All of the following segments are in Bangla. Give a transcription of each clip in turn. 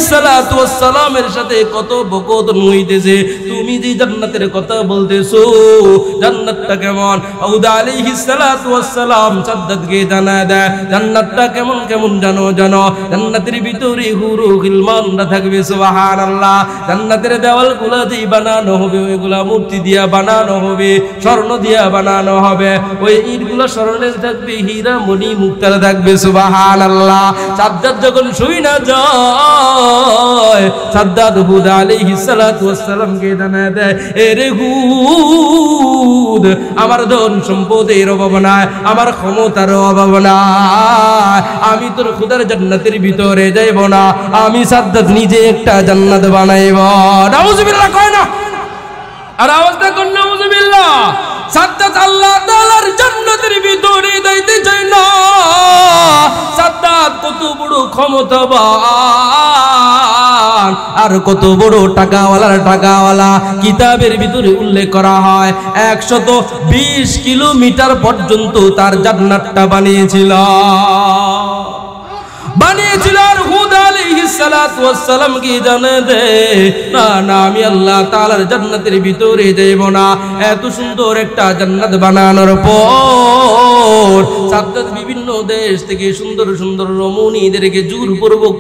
আলাইহিস সালাতু ওয়াস সালামের সাথে কথোপকথন হইতেছে। তুমি যে জান্নাতের কথা বলতেছো, জান্নাতটা কেমন? দাউদ আলাইহিস সালাতু ওয়াস সালাম সাদ্দাতকে জানায় দেয় জান্নাতটা কেমন কেমন জানো? জান্নাতের ভিতরে হুরু গিলমানরা থাকবে। সুবহানাল্লাহ। জান্নাতের দেওয়ালগুলো দিয়ে বানানো হবে, ওইগুলা মূর্তি দিয়া বানানো হবে, স্বর্ণ দিয়া বানানো হবে। ওই ইটগুলো স্বর্ণের থাকবে, হীরা মণি মুক্তার থাকবে। সুবহানাল্লাহ। সাদ্দাত যখন শুই না যায়, সাদ্দাত হুদ আলাইহিস সালাতু ওয়াস সালামকে জানায় দেয়, এরে হুদ, আমার ধন সম্পদের অভাব নাই, আমার ক্ষমতার অভাব নাই, আমি তোর খুদার জান্নাতের ভিতরে যাইব না, আমি সাদ্দাত নিজে একটা জান্নাত বানাইব। নাউজুবিল্লাহ কয় না? আর আওয়াজটা কোন নাউজুবিল্লাহ? সাদ্দাত আল্লাহ তাআলার জান্নাতের ভিতরে যাইতে চায় না। সাদ্দাত কত বড় ক্ষমতাবান আর কত বড় টাকাওয়ালা। কিতাবের ভিতরে উল্লেখ করা হয় 120 কিলোমিটার পর্যন্ত তার জান্নাতটা বানিয়েছিল। আর হুদ আলাইহিস সালাতু ওয়াস সালাম কি জানে দে, না না, আমি আল্লাহ তাআলার জান্নাতের ভিতরে যাইব না। এত সুন্দর একটা জান্নাত বানানোর পর সাদ্দাত বিভিন্ন দেশ থেকে সুন্দর সুন্দর রমণীদেরকে জোরপূর্বক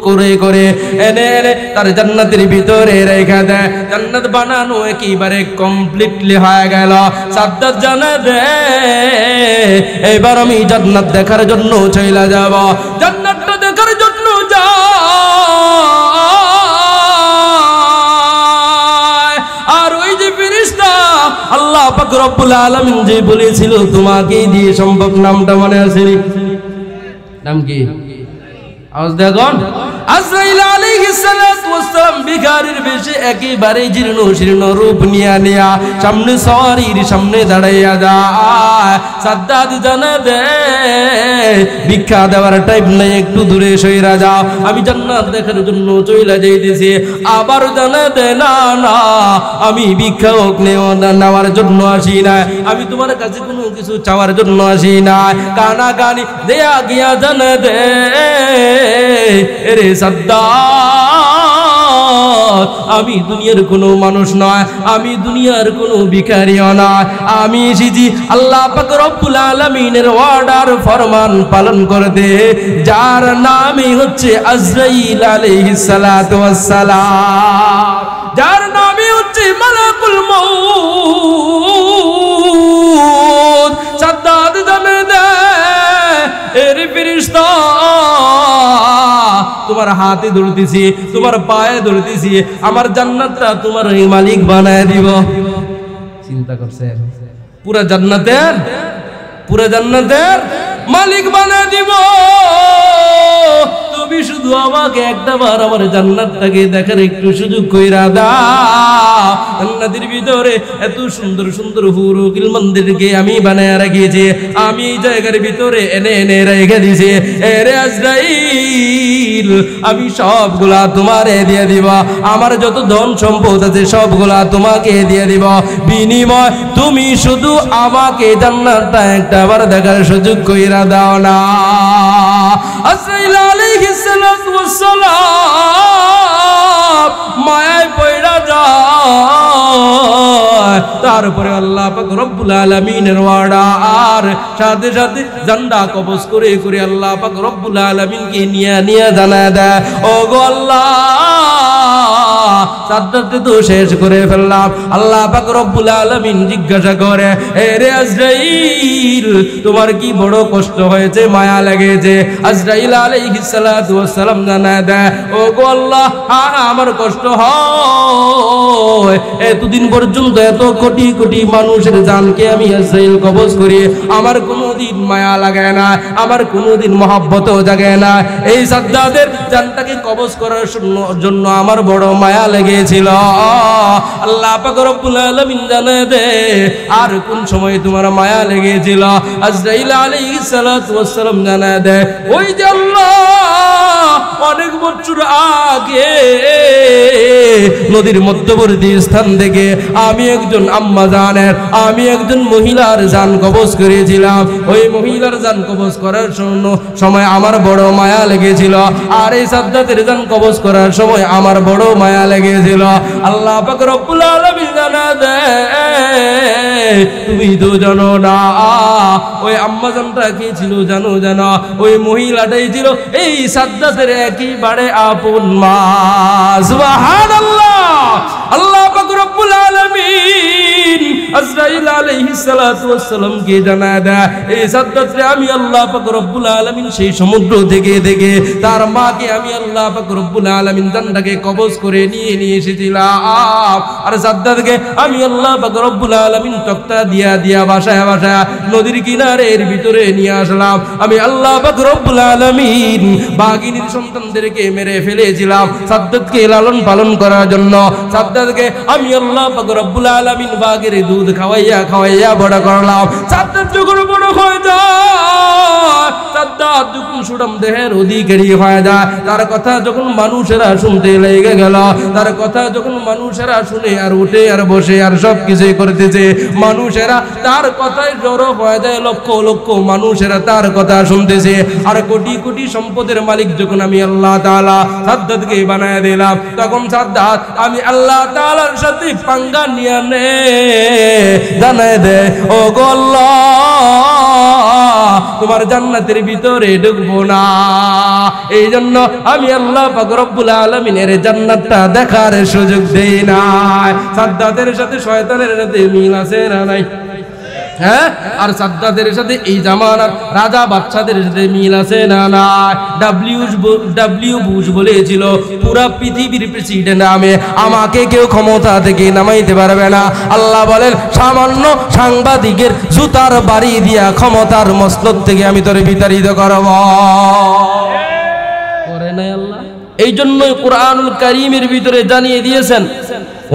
করে এনে তার জান্নাতের ভিতরে রেখে দেয়। জান্নাত বানানো একেবারে কমপ্লিটলি হয়ে গেল। সাদ্দাত জানে দে, এবার আমি জান্নাত দেখার জন্য চলে যাব। জান্নাতটা দেখার জন্য আর ওই যে ফেরেশতা আল্লাহ পাক রব্বুল আলামিন যে বলেছিল তোমাকে দিয়ে সম্ভব, নামটা মনে আছে? নাম কি? আওয়াজ দেখুন। আজরাইল আলাইহিস সালাতু ওয়াস সালাম ভিখারির বেশে একেবারে জীর্ণ রূপ নিয়া সামনে সওয়ারির সামনে দাঁড়াইয়া যায়। সাদ্দাত জানা দে, ভিক্ষা দেওয়ার টাইম নাই, একটু দূরে সইরা যাও, আমি জান্নাত দেখার জন্য চইলা যাইতেছি। আবার জানা দে, না না, আমি ভিক্ষা নেওয়ার জন্য আসি না, আমি তোমার কাছে কোনো কিছু চাওয়ার জন্য আসি না। কানাকানি দেয়া গিয়া জানা দে, এরে সাদ্দাত, আমি দুনিয়ার কোনো মানুষ নয়, আমি দুনিয়ার কোনো ভিখারিও নয়, আমি এসেছি আল্লাহ পাক রব্বুল আলামিনের অর্ডার ফরমান পালন করতে, যার নামই হচ্ছে আজরাইল আলাইহিস সালাতু ওয়াস সালাম, যার নামই হচ্ছে মালাকুল মউত। সাদ্দাত জানে দে, এরে ফেরেশতা, তোমার হাতে ধরতেছি, তোমার পায়ে ধরতেছি, আমার জান্নাতটা তোমার মালিক বানায় দিব। চিন্তা করছেন? পুরা জান্নাতের মালিক বানায় দিব। তুমি শুধু আমাকে একটাবার আমার জান্নাতটাকে দেখার একটু সুযোগ কইরা দাও। জান্নাতের ভিতরে এত সুন্দর সুন্দর হুরু গিলমানদেরকে আমি বানায় রাখিয়েছি, আমি এই জায়গার ভিতরে এনে রেখে দিয়েছি। এরে আজরাইল, আমি সবগুলা তোমারে দিয়ে দিব, আমার যত ধন সম্পদ আছে সবগুলা তোমাকে দিয়ে দিব, বিনিময় তুমি শুধু আমাকে জান্নাতটা একটাবার দেখার সুযোগ কইরা দাও না। আজরাইল আলাইহিস সালাতু ওয়াস সালাম মায়ায় পয়রা যায়। তারপরে আল্লাহ পাক রব্বুল আলামিনের অর্ডার, সাথে সাথে জান্ডা কবজ করে আল্লাহ পাক রব্বুল আলামিনকে নিয়ে জানায় দেয়, ও গো আল্লাহ, সাদ্দাতকে তো শেষ করে ফেললাম। আল্লাহ পাক রব্বুল আলামিন জিজ্ঞাসা করে, এরে আজরাইল, তোমার কি বড় কষ্ট হয়েছে, মায়া লেগেছে? আজরাইল আলাইহিস সালাতু ওয়াস সালাম জানায় দেয়, ও গো আল্লাহ, আমার কষ্ট হয়, এতদিন পর্যন্ত এত কোটি কোটি মানুষের জানকে আমি আজরাইল কবজ করি, আমার কোনোদিন মায়া লাগে না, আমার কোনোদিন মহব্বতও জাগে না। এই সাদ্দাতের জানটাকে কবজ করার জন্য আমার বড় মায়া লেগেছিল। আল্লাহ পাক রব্বুল আলামিন জানায় দে, আর কোন সময় তোমার মায়া লেগেছিল? আজরাইল আলাইহিস সালাতু ওয়াস সালাম জানায় দে, ওই যে আল্লাহ, অনেক বছর আগে নদীর মধ্যবর্তী স্থান থেকে আমি একজন একজন আম্মা জানের, আমি একজন মহিলার জান কবজ করেছিলাম। ওই মহিলার জান কবজ করার সময় আমার বড় মায়া লেগেছিল, আর এই সাদ্দাতের জান কবজ করার সময় আমার বড় মায়া লেগেছিল। আল্লাহ পাক রব্বুল আলামিন জানা দেয়, তুমি তো জানো না ওই আম্মা জানটা কি ছিল জানো? জানো ওই মহিলাটাই ছিল এই সাদ্দাতের একেবারে আপন মা। সুবহানাল্লাহ। আল্লাহ পাক রব্বুল আলামিন আজরাইল আলাইহিস সালাতু ওয়াস সালাম কে জানা দেয়, এই সাদ্দাতরে আমি আল্লাহ পাক রব্বুল আলামিন সেই সমুদ্র থেকে তার মাকে আমি আল্লাহ পাক রব্বুল আলামিন জানটাকে কবজ করে নিয়ে এসেছিলাম। আর সাদ্দাতকে আমি আল্লাহ পাক রব্বুল আলামিন তক্তা দিয়া বাসায় নদীর কিনারের ভিতরে নিয়ে আসলাম। আমি আল্লাহ পাক রব্বুল আলামিন বাঘিনীর সন্তানদেরকে মেরে ফেলেছিলাম সাদ্দাতকে লালন পালন করার জন্য। সাদ্দাতকে আমি আল্লাহ পাক রব্বুল আলামিন বাঘের দুধ খাওয়াইয়া বড় করলাম। সাদ্দাত যখন বড় হয়ে যায়, সাদ্দাত যখন সুঠাম দেহের অধিকারী হয়ে যায়, তার কথা যখন মানুষেরা শুনতে লেগে গেল, তার কথা যখন মানুষেরা শুনে আর উঠে আর বসে আর সব কিছুই করতেছে, মানুষেরা তার কথায় জড়ো হয়ে যায়, লক্ষ লক্ষ মানুষেরা তার কথা শুনতেছে। আর কোটি কোটি সম্পদের মালিক যখন আমি আল্লাহ তাআলা সাদ্দাতকে বানায় দিলাম, তখন সাদ্দাত আমি আল্লাহ তাআলার সাথে পাঙ্গা নিয়ে জানায় দে, ও গো আল্লাহ, তোমার জান্নাতের ভিতরে ঢুকবো না। এই জন্য আমি আল্লাহ পাক রব্বুল আলামিনের জান্নাতটা দেখার সুযোগ দেই না। সাদ্দাতের সাথে শয়তানের সাথে মিল আছে না নাই? হ্যাঁ, আর সাদ্দাতের সাথে এই জামানার রাজা বাদশাদের সাথে মিল আছে না নাই? ডব্লিউ বুশ বলেছিল, পুরা পৃথিবীর প্রেসিডেন্ট আমি, আমাকে কেউ ক্ষমতা থেকে নামাইতে পারবে না। আল্লাহ বলেন, সামান্য সাংবাদিকের জুতার বাড়ি দিয়া ক্ষমতার মসনদ থেকে আমি তোরে বিতাড়িত করব। করে নাই আল্লাহ? এই জন্যই কুরআনুল কারীমের ভিতরে জানিয়ে দিয়েছেন,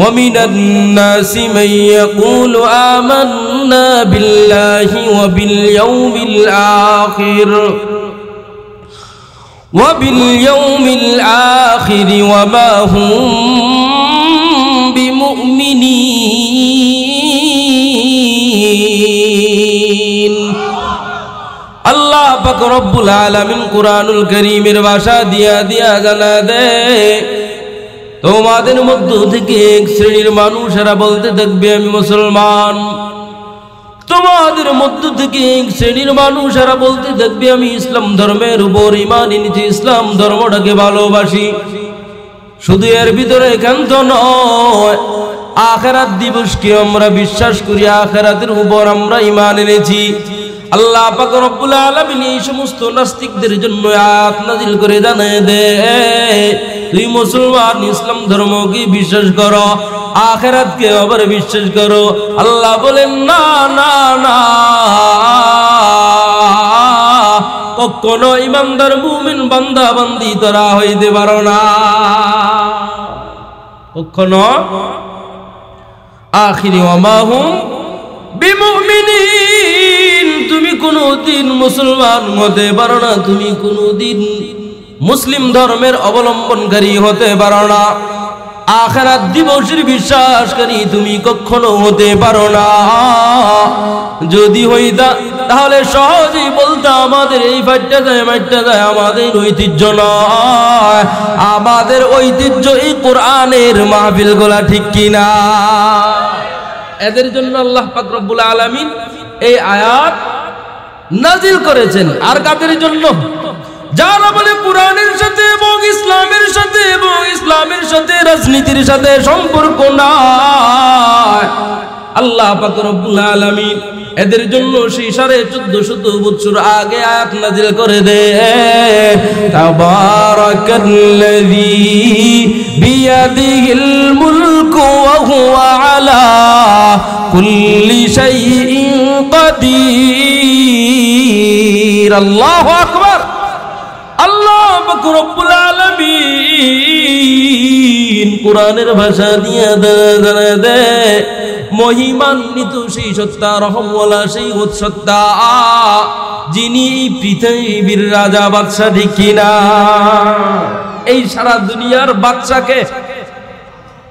وَمِنَ النَّاسِ مَن يَقُولُ آمَنَّا بِاللَّهِ وَبِالْيَوْمِ الْآخِرِ وَمَا هُمْ بِمُؤْمِنِينَ। আল্লাহ পাক রব্বুল আলামিন কুরআনুল কারীমের ভাষা দিয়া জানা দেয়, তোমাদের মধ্য থেকে এক শ্রেণীর মানুষেরা বলতে থাকবে আমি মুসলমান। তোমাদের মধ্য থেকে এক শ্রেণীর মানুষেরা বলতে থাকবে আমি ইসলাম ধর্মের উপর ঈমান এনেছি, ইসলাম ধর্মটাকে ভালোবাসি। শুধু এর ভিতরে একান্ত নয়, আখিরাত দিবসকে আমরা বিশ্বাস করি, আখিরাতের উপর আমরা ঈমান এনেছি। আল্লাহ পাক রব্বুল আলামিন এই সমস্ত নাস্তিকদের জন্য আয়াত নাযিল করে জানায় দেয়, তুই মুসলমান, ইসলাম ধর্মকে বিশ্বাস করো, আখিরাতকে আবার বিশ্বাস করো। আল্লাহ বলেন, না না না, কখনো ইমানদার মুমিন বান্দা বান্দি তোরা হইতে পারো না, কখনো। আখিরি ওয়া মা হুম বিমুমিনিন, তুমি কোনদিন মুসলমান হতে পারো না, তুমি কোনদিন মুসলিম ধর্মের অবলম্বনকারী হতে পারো না, আখিরাত দিবসের বিশ্বাসকারী তুমি কখনো হতে পারো না। যদি হইতা তাহলে সহজেই বলতা আমাদের এই ফাইটটা যায় মাইটটা যায় আমাদের ঐতিহ্য নয়, আমাদের ঐতিহ্য এই কোরআনের মাহফিলগুলা, ঠিক কিনা? এদের জন্য আল্লাহ পাক রব্বুল আলামিন এই আয়াত নাজিল করেছেন। আর কাদের জন্য? যারা বলে কোরআনের সাথে এবং ইসলামের সাথে রাজনীতির সাথে সম্পর্ক নাই, আল্লাহ পাক রব্বুল আলামিন এদের জন্য সেই 1450 বছর আগে আয়াত নাজিল করে দেয়, তাবারাকাল্লাযী বিয়াদিহিল মুলকু ওয়া হুয়া আলা কুল্লি শাইইন কাদির। আল্লাহু আকবার। আল্লাহ পাক রব্বুল আলামিন কোরআনের ভাষা দিয়ে জানা দেয়, মহিমান্বিত সেই সত্তা, রহমওয়ালা সেই সত্তা, যিনি পৃথিবীর রাজা বাদশা, ঠিক কিনা? এই সারা দুনিয়ার বাদশাকে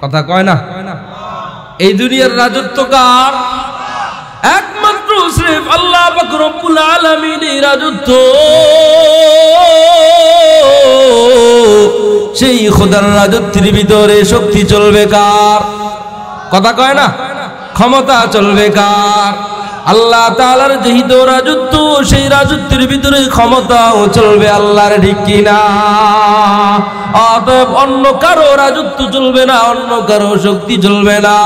কথা কয় না, এই দুনিয়ার রাজত্ব কার? একমাত্র সির্ফ আল্লাহ পাক রব্বুল আলামিনের রাজত্ব। সেই খোদার রাজত্বের ভিতরে শক্তি চলবে কার? কথা কয় না? ক্ষমতা চলবে কার? আল্লাহ তাআলার যেহেতু রাজত্ব, সেই রাজত্বের ভিতরে ক্ষমতাও চলবে আল্লাহর, ঠিক কিনা? অতএব অন্য কারো রাজত্ব চলবে না, অন্য কারো শক্তি চলবে না।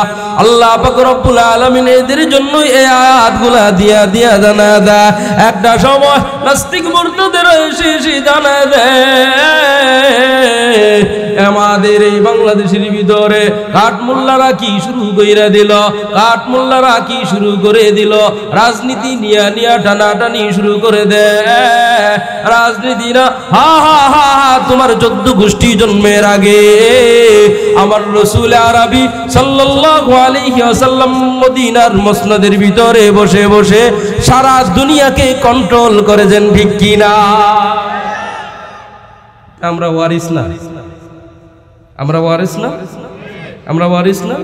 আল্লাহ পাক রব্বুল আলামিন এদের জন্য এই আয়াতগুলা দিয়া দিয়া জানা দেয়। একটা সময় নাস্তিক মুরতাদের এসে জানা দেয় আমাদের এই বাংলাদেশের ভিতরে কাঠমোল্লারা কি শুরু করে দিল, কাঠমোল্লারা কি শুরু করে দিল, রাজনীতি নিয়া নিয়া টানাটানি শুরু করে দেয়। রাজনীতি না, হা হা হা হা, তোমার 14 গোষ্ঠী জন্মের আগে আমার রাসূল আরবি সাল্লাল্লাহু আলাইহি ওয়াসাল্লাম মদিনার মসনদের ভিতরে বসে বসে সারা দুনিয়াকে কন্ট্রোল করেছেন, ঠিক কিনা? আমরা ওয়ারিস না, আমরা ওয়ারিস না, আমরা ওয়ারিস না।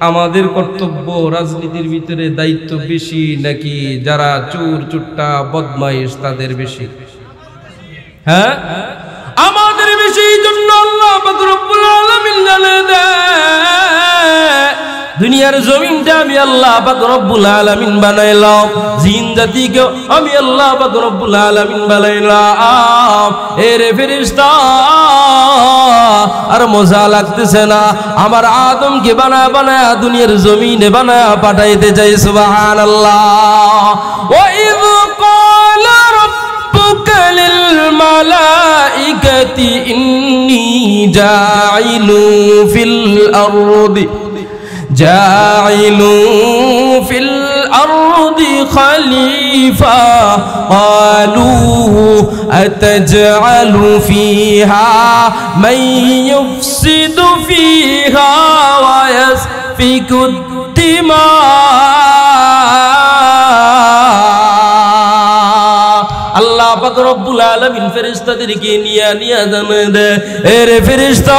আমাদের কর্তব্য রাজনীতির ভিতরে দায়িত্ব বেশি নাকি যারা চোর চুট্টা বদমাইশ তাদের বেশি? হ্যাঁ, আমাদের বেশি। এই জন্য আল্লাহ পাক রব্বুল আলামিন জানে দেয় দুনিয়ার জমিনটা আমি আল্লাহ পাক রব্বুল আলামিন বানাইলাম, জিন জাতিকে আমি আল্লাহ পাক রব্বুল আলামিন বানাইলাম। এরে ফেরেশতা আর মজা লাগতেছে না, আমার আদমকে বানায় বানায় দুনিয়ার জমিনে বানায় পাঠাইতে চাই। সুবহানাল্লাহ। ওয়া ইয ক্বালা রাব্বুকা লিল মালাইকাতি ইন্নী জাইলু ফিল আরদি ফিল আরদি খলিফা ক্বালু আতাজআলু ফিহা মান ইউফসিদু ফিহা ওয়া ইয়াসফিকু দিমা। আল্লাহ পাক রব্বুল আলামিন ফেরেশতাদেরকে নিয়ে নিয়ে জানে দেয়, এরে ফেরেশতা,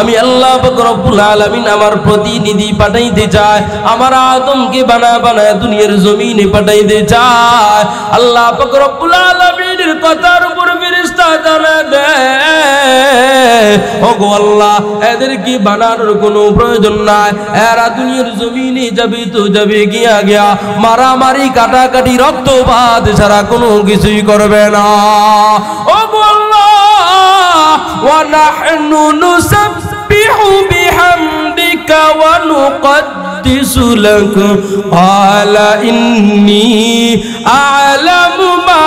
আমি আল্লাহ পাক রব্বুল আলামিন আমার প্রতিনিধি পাঠাইতে চাই, আমার আদমকে বানায় বানায় দুনিয়ার জমিনে পাঠাইতে চাই। আল্লাহ পাক রব্বুল আলামিনের কথার উপর ফেরেশতা জানে দেয়, ওগো আল্লাহ, এদেরকে বানানোর কোনো প্রয়োজন নাই, এরা দুনিয়ার জমিনে যাবে তো যাবে, গিয়া গিয়া মারামারি কাটাকাটি রক্তপাত ছাড়া কোনো কিছুই করবে না। ওগো আল্লাহ, ওয়া নাহনু নুসাব্বিহু বিহামদিকা ওয়া নুকদ্দিসু লাক ক্বালা ইন্নী আ'লামু মা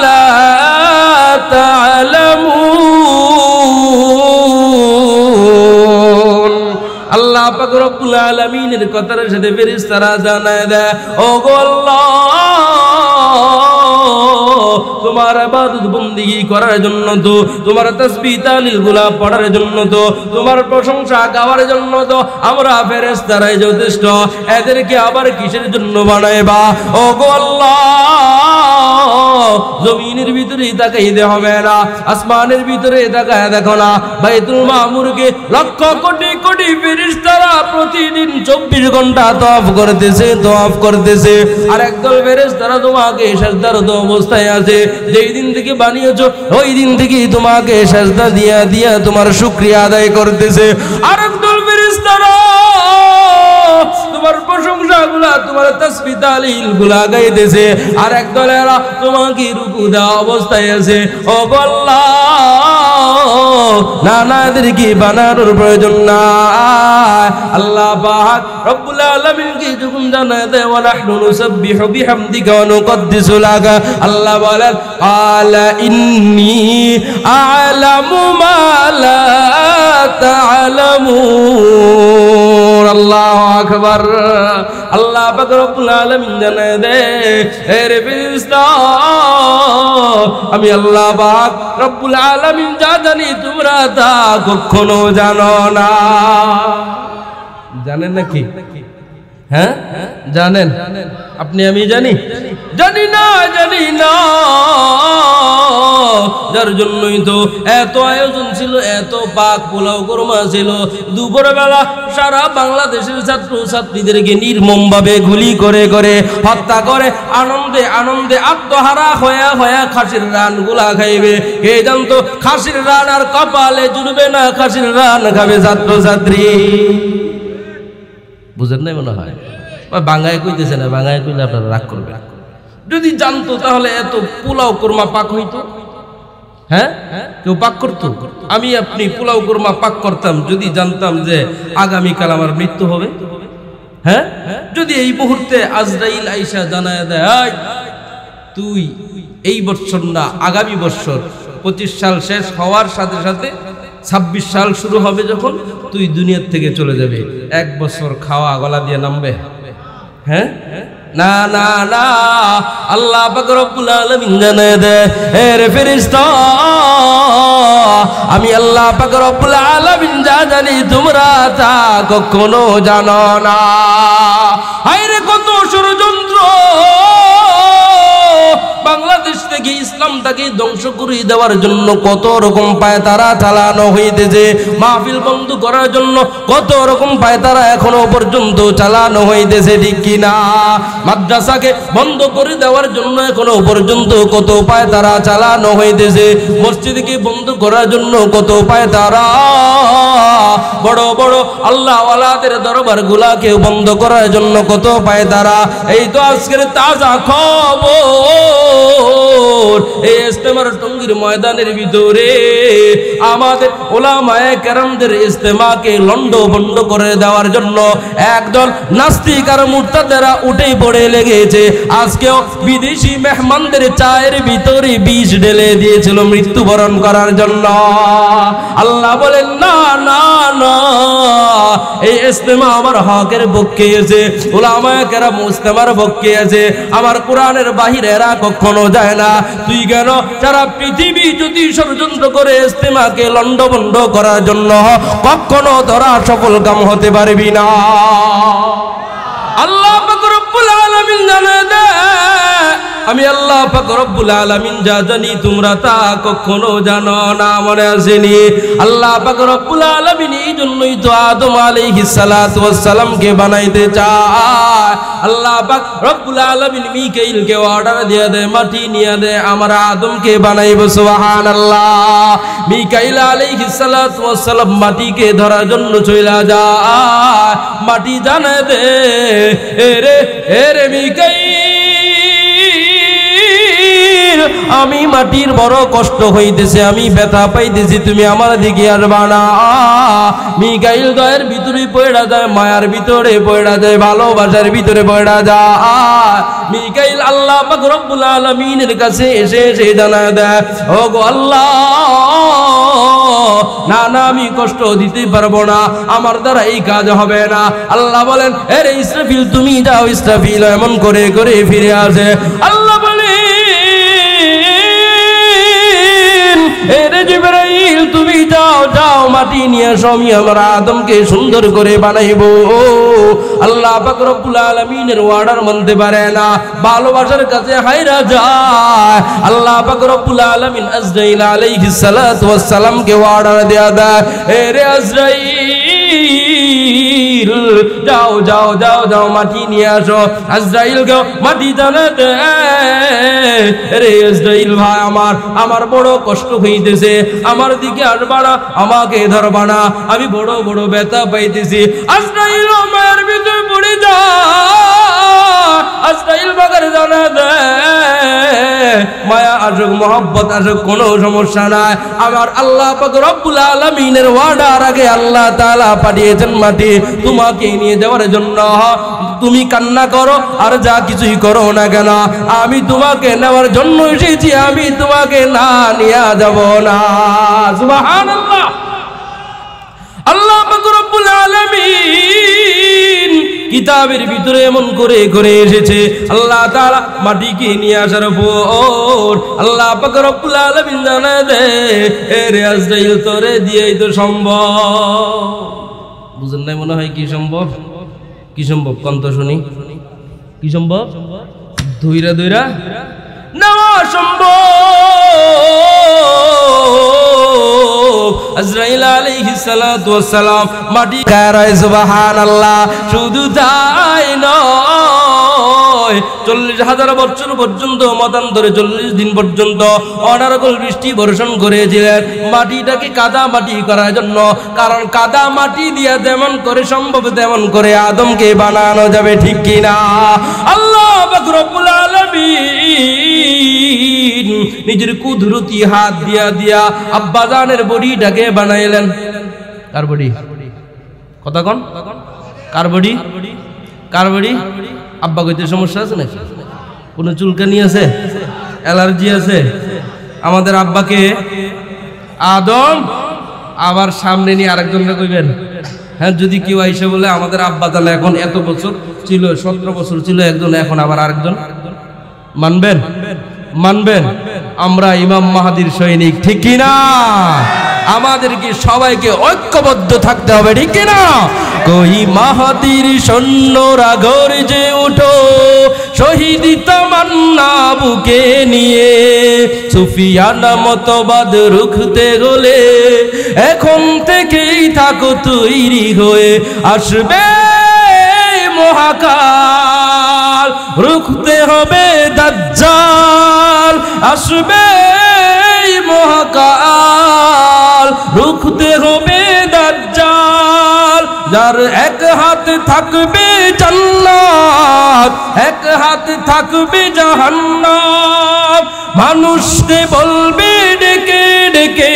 লা তা'লামুন। আল্লাহ পাক রব্বুল আলামিনের কথার সাথে ফেরেশতারা জানায় দেয়, ওগো আল্লাহ, তোমার ইবাদত বندگی করার জন্য তো, তোমার তাসবিহ তাহলিল গুলা পড়ার জন্য তো, তোমার প্রশংসা গাওয়ার জন্য তো আমরা ফেরেশতারাই যথেষ্ট, এদেরকে আবার কিসের জন্য বানাইবা? ওগো আল্লাহ, জমিনের ভিতরে তাকাইতে হবে না, আসমানের ভিতরে তাকায় দেখো না, বাইতুল মামুরকে লক্ষ কোটি কোটি ফেরেশতারা প্রতিদিন 24 ঘন্টা তওয়াফ করতেছে, তওয়াফ করতেছে, আর একদল ফেরেশতারা তোমাকে সিজদারত অবস্থায় আছে। যেই দিন থেকে বানিয়েছো ওই দিন থেকে তোমাকে সিজদা দিয়া দিয়া তোমার শুকরিয়া আদায় করতেছে। আর একদল ফেরেশতারা তোমার প্রশংসা গুলা, তোমার তাসবিহ তাহলিল গুলা গাইতেছে, আর একদলেরা তোমাকে রুকু দেওয়া অবস্থায় আছে। ও আল্লাহ, না না, এদেরকে বানানোর প্রয়োজন নাই। আল্লাহ পাক রব্বুল আলামিনকে যখন জানায় দেয়, ওয়া নাহনু নুসাব্বিহু বিহামদিকা ওয়া নুকদ্দিসু লাকা, আল্লাহ বলেন, ক্বালা ইন্নী আ'লামু মা লা তা'লামুন। আল্লাহু আকবার। আল্লাহ পাক রব্বুল আলামিন জানায় দেয়, হে ফেরেশতা, আমি আল্লাহ পাক রব্বুল আলামিন যা জানি তোমরা তা কখনো জানো না। জানেন নাকি? হ্যাঁ জানেন আপনি? আমি জানি জানি না যার জন্যই তো এত আয়োজন ছিল, এত পাক পোলাও কোরমা ছিল। দুপুরবেলা সারা বাংলাদেশের ছাত্র ছাত্রীদেরকে নির্মমভাবে গুলি করে করে হত্যা করে আনন্দে আনন্দে আত্মহারা হয়ে খাসির রান গুলা খাইবে। কে জানতো খাসির রান আর কপালে জুড়বে না, খাসির রান খাবে ছাত্র ছাত্রী। বুঝেন নাই মনে হয়? বাংলায় কইতেছে না, বাংলায় কইলে আপনারা রাগ করবে। যদি জানতো তাহলে এত পোলাও কোরমা পাক হইতো? হ্যাঁ, কেউ পাক করতো? আমি আপনি পোলাও কোরমা পাক করতাম যদি জানতাম যে আগামীকাল আমার মৃত্যু হবে? হ্যাঁ, যদি এই মুহূর্তে আজরাইল আইসা জানায় দেয় তুই এই বছর না আগামী বছর 25 সাল শেষ হওয়ার সাথে সাথে 26 সাল শুরু হবে, যখন তুই দুনিয়ার থেকে চলে যাবে, 1 বছর খাওয়া গলা দিয়ে নামবে? হ্যাঁ, না না না, আল্লাহ পাক রব্বুল আলামিন জানায় দেয়, হে রে ফেরেশতা, আমি আল্লাহ পাক রব্বুল আলামিন যা জানি তোমরা তা কখনো জানো না। হায়রে কত ষড়যন্ত্র! বাংলাদেশ থেকে ইসলামটাকে ধ্বংস করে দেওয়ার জন্য কত রকম পায়তারা চালানো হইতেছে, মাহফিল বন্ধ করার জন্য কত রকম পায়তারা এখনো পর্যন্ত চালানো হইতেছে, ঠিক কিনা? মাদ্রাসাকে বন্ধ করে দেওয়ার জন্য এখনো পর্যন্ত কত পায়তারা চালানো হইতেছে, মসজিদকে বন্ধ করার জন্য কত পায়তারা, বড় বড় আল্লাহওয়ালাদের দরবার গুলাকে বন্ধ করার জন্য কত পায়তারা। এই তো আজকের তাজা খবর, এই ইজতেমার টঙ্গীর ময়দানের ভিতরে আমাদের উলামায়ে কেরামদের ইজতেমাকে লন্ডভন্ড করে দেওয়ার জন্য একদল নাস্তিক আর মুরতাদেরা উঠে পড়ে লেগেছে। আজকেও বিদেশি মেহমানদের চায়ের ভিতরে বিষ ঢেলে দিয়েছিল মৃত্যুবরণ করার জন্য। আল্লাহ বলেন না না না, এই ইজতেমা আমার হকের পক্ষে আছে, উলামায়ে কেরাম ইজতেমার পক্ষে আছে, আমার কোরআনের বাহিরে এরা কখনো যায় না। তুই কেন সারা পৃথিবী যদি ষড়যন্ত্র করে ইজতেমাকে লন্ডভন্ড করার জন্য, কখনো তোরা সফল কাম হতে পারবি না। আল্লাহ পাক রব্বুল আলামিন জানায় দেয়, আমি আল্লাহ পাক রব্বুল আলামিন যা জানি তোমরা তা কখনো জানো না। মনে আসেনি? আল্লাহ পাক রব্বুল আলামিন এই জন্যই তো আদম আলাইহিস সালাতু ওয়াস সালামকে বানাইতে চায়। আল্লাহ পাক রব্বুল আলামিন মিকাইলকে অর্ডার দিয়ে দেয়, মাটি নিয়ে দেয়, আমরা আদমকে বানাইব। সুবহানাল্লাহ। মিকাইল আলাইহিস সালাতু ওয়াস সালাম মাটিকে ধরার জন্য চলে যায়। মাটি জানে দে, এরে মিকাইল, আমি মাটির বড় কষ্ট হইতেছে, আমি ব্যথা পাইতেছি, তুমি আমার দিকে আসবা না। মিকাইল দয়ের ভিতরে পড়া যায়, মায়ার ভিতরে পড়া যায়, ভালোবাসার ভিতরে পড়া যায়। মিকাইল আল্লাহ পাক রব্বুল আলামিনের কাছে এসে জানায় দেয়, ও গো আল্লাহ, না না, আমি কষ্ট দিতে পারবো না, আমার দ্বারা এই কাজ হবে না। আল্লাহ বলেন, আরে ইসরাফিল তুমি যাও। ইসরাফিল এমন করে করে ফিরে আসে। আল্লাহ বলেন, আরে জিবরাইল তুমি যাও যাও, মাটি নিয়ে এসো, আমি আমার আদমকে সুন্দর করে বানাইবো। আল্লাহ পাক রব্বুল আলামিনের অর্ডার মানতে পারে না, ভালোবাসার কাছে হায়রা যায়। আল্লাহ পাক রব্বুল আলামিন আজরাইল আলাইহিস সালাতু ওয়াস সালামকে অর্ডার দেয়া দেয়, এরে আজরাইল যাও যাও যাও যাও, মাটি নিয়ে আসো। আজরাইলকে মাটি জানা দেয়, রে আজরাইল ভাই আমার বড় কষ্ট হইতেছে, আমার দিকে আসবা না, আমাকে ধরবা না, আমি বড় বড় ব্যথা পাইতেছি। আজরাইল মায়ের ভিতরে পড়ে যায়। আজরাইল বাগার জানা দেয়, মায়া আসুক মোহাব্বত আসুক কোনো সমস্যা নাই, আমার আল্লাহ পাক রব্বুল আলামিনের ওয়ার্ডার আগে আল্লাহ তাআলা পাঠিয়েছেন মাটি তোমাকে নিয়ে যাওয়ার জন্য। তুমি কান্না করো আর যা কিছুই করো না কেন, আমি তোমাকে নেওয়ার জন্য এসেছি, আমি তোমাকে না নিয়ে যাব না। সুবহানাল্লাহ। আল্লাহ পাক রব্বুল আলামিন কিতাবের ভিতরে এমন করে করে এসেছে। আল্লাহ তাআলা মাটিকে নিয়ে আসার পর আল্লাহ পাক রব্বুল আলামিন জানায় দেয়, এরে আজরাইল তোরে দিয়েই তো সম্ভব। বুঝেন নাই মনে হয় কি সম্ভব? কি সম্ভব কন্ত শুনি, কি সম্ভব? ধইরা ধইরা নেওয়া সম্ভব। আজরাইল আলাইহিস সালাতু ওয়াস সালাম মাটি গায়, সুবহানাল্লাহ। শুধু তাই নয়, 40,000 বছর পর্যন্ত, মতান্তরে 40 দিন পর্যন্ত অনারকল বৃষ্টি বর্ষণ করেছিলেন মাটিটাকে কাদা মাটি করার জন্য। কারণ কাদা মাটি দিয়া যেমন করে সম্ভব তেমন করে আদমকে বানানো যাবে, ঠিক কিনা? আল্লাহ পাক রব্বুল আলামিন নিজের কুদরতি হাত দিয়া দিয়া আব্বাজানের বডিটাকে বানাইলেন। কার বডি? কথা কন, কার বডি? কার বডি? আব্বা কইতে সমস্যা আছে নাকি? কোনো চুলকানি আছে, অ্যালার্জি আছে? আমাদের আব্বাকে আদম আবার সামনে নিয়ে আরেকজনকে কইবেন। হ্যাঁ, যদি কেউ আইসে বলে আমাদের আব্বা তাহলে এখন এত বছর ছিল, 17 বছর ছিল একজন, এখন আবার আরেকজন, মানবেন? মানবেন? আমরা ইমাম মাহাদির সৈনিক, ঠিক কিনা? আমাদেরকে সবাইকে ঐক্যবদ্ধ থাকতে হবে, ঠিক কিনা? কই মাহাদির সৈন্যরা গর্জে উঠো, শহীদ তামান্না বুকে নিয়ে, সুফিয়ানা মতবাদ রুখতে হলে এখন থেকেই থাকো তৈরি হয়ে। আসবে মহাকাল, রুখতে হবে দাজ্জাল। আসবে মহাকাল, রুখতে হবে দাজ্জাল। যার এক হাতে থাকবে জান্নাত, এক হাতে থাকবে জাহান্নাম। মানুষকে বলবে ডেকে ডেকে,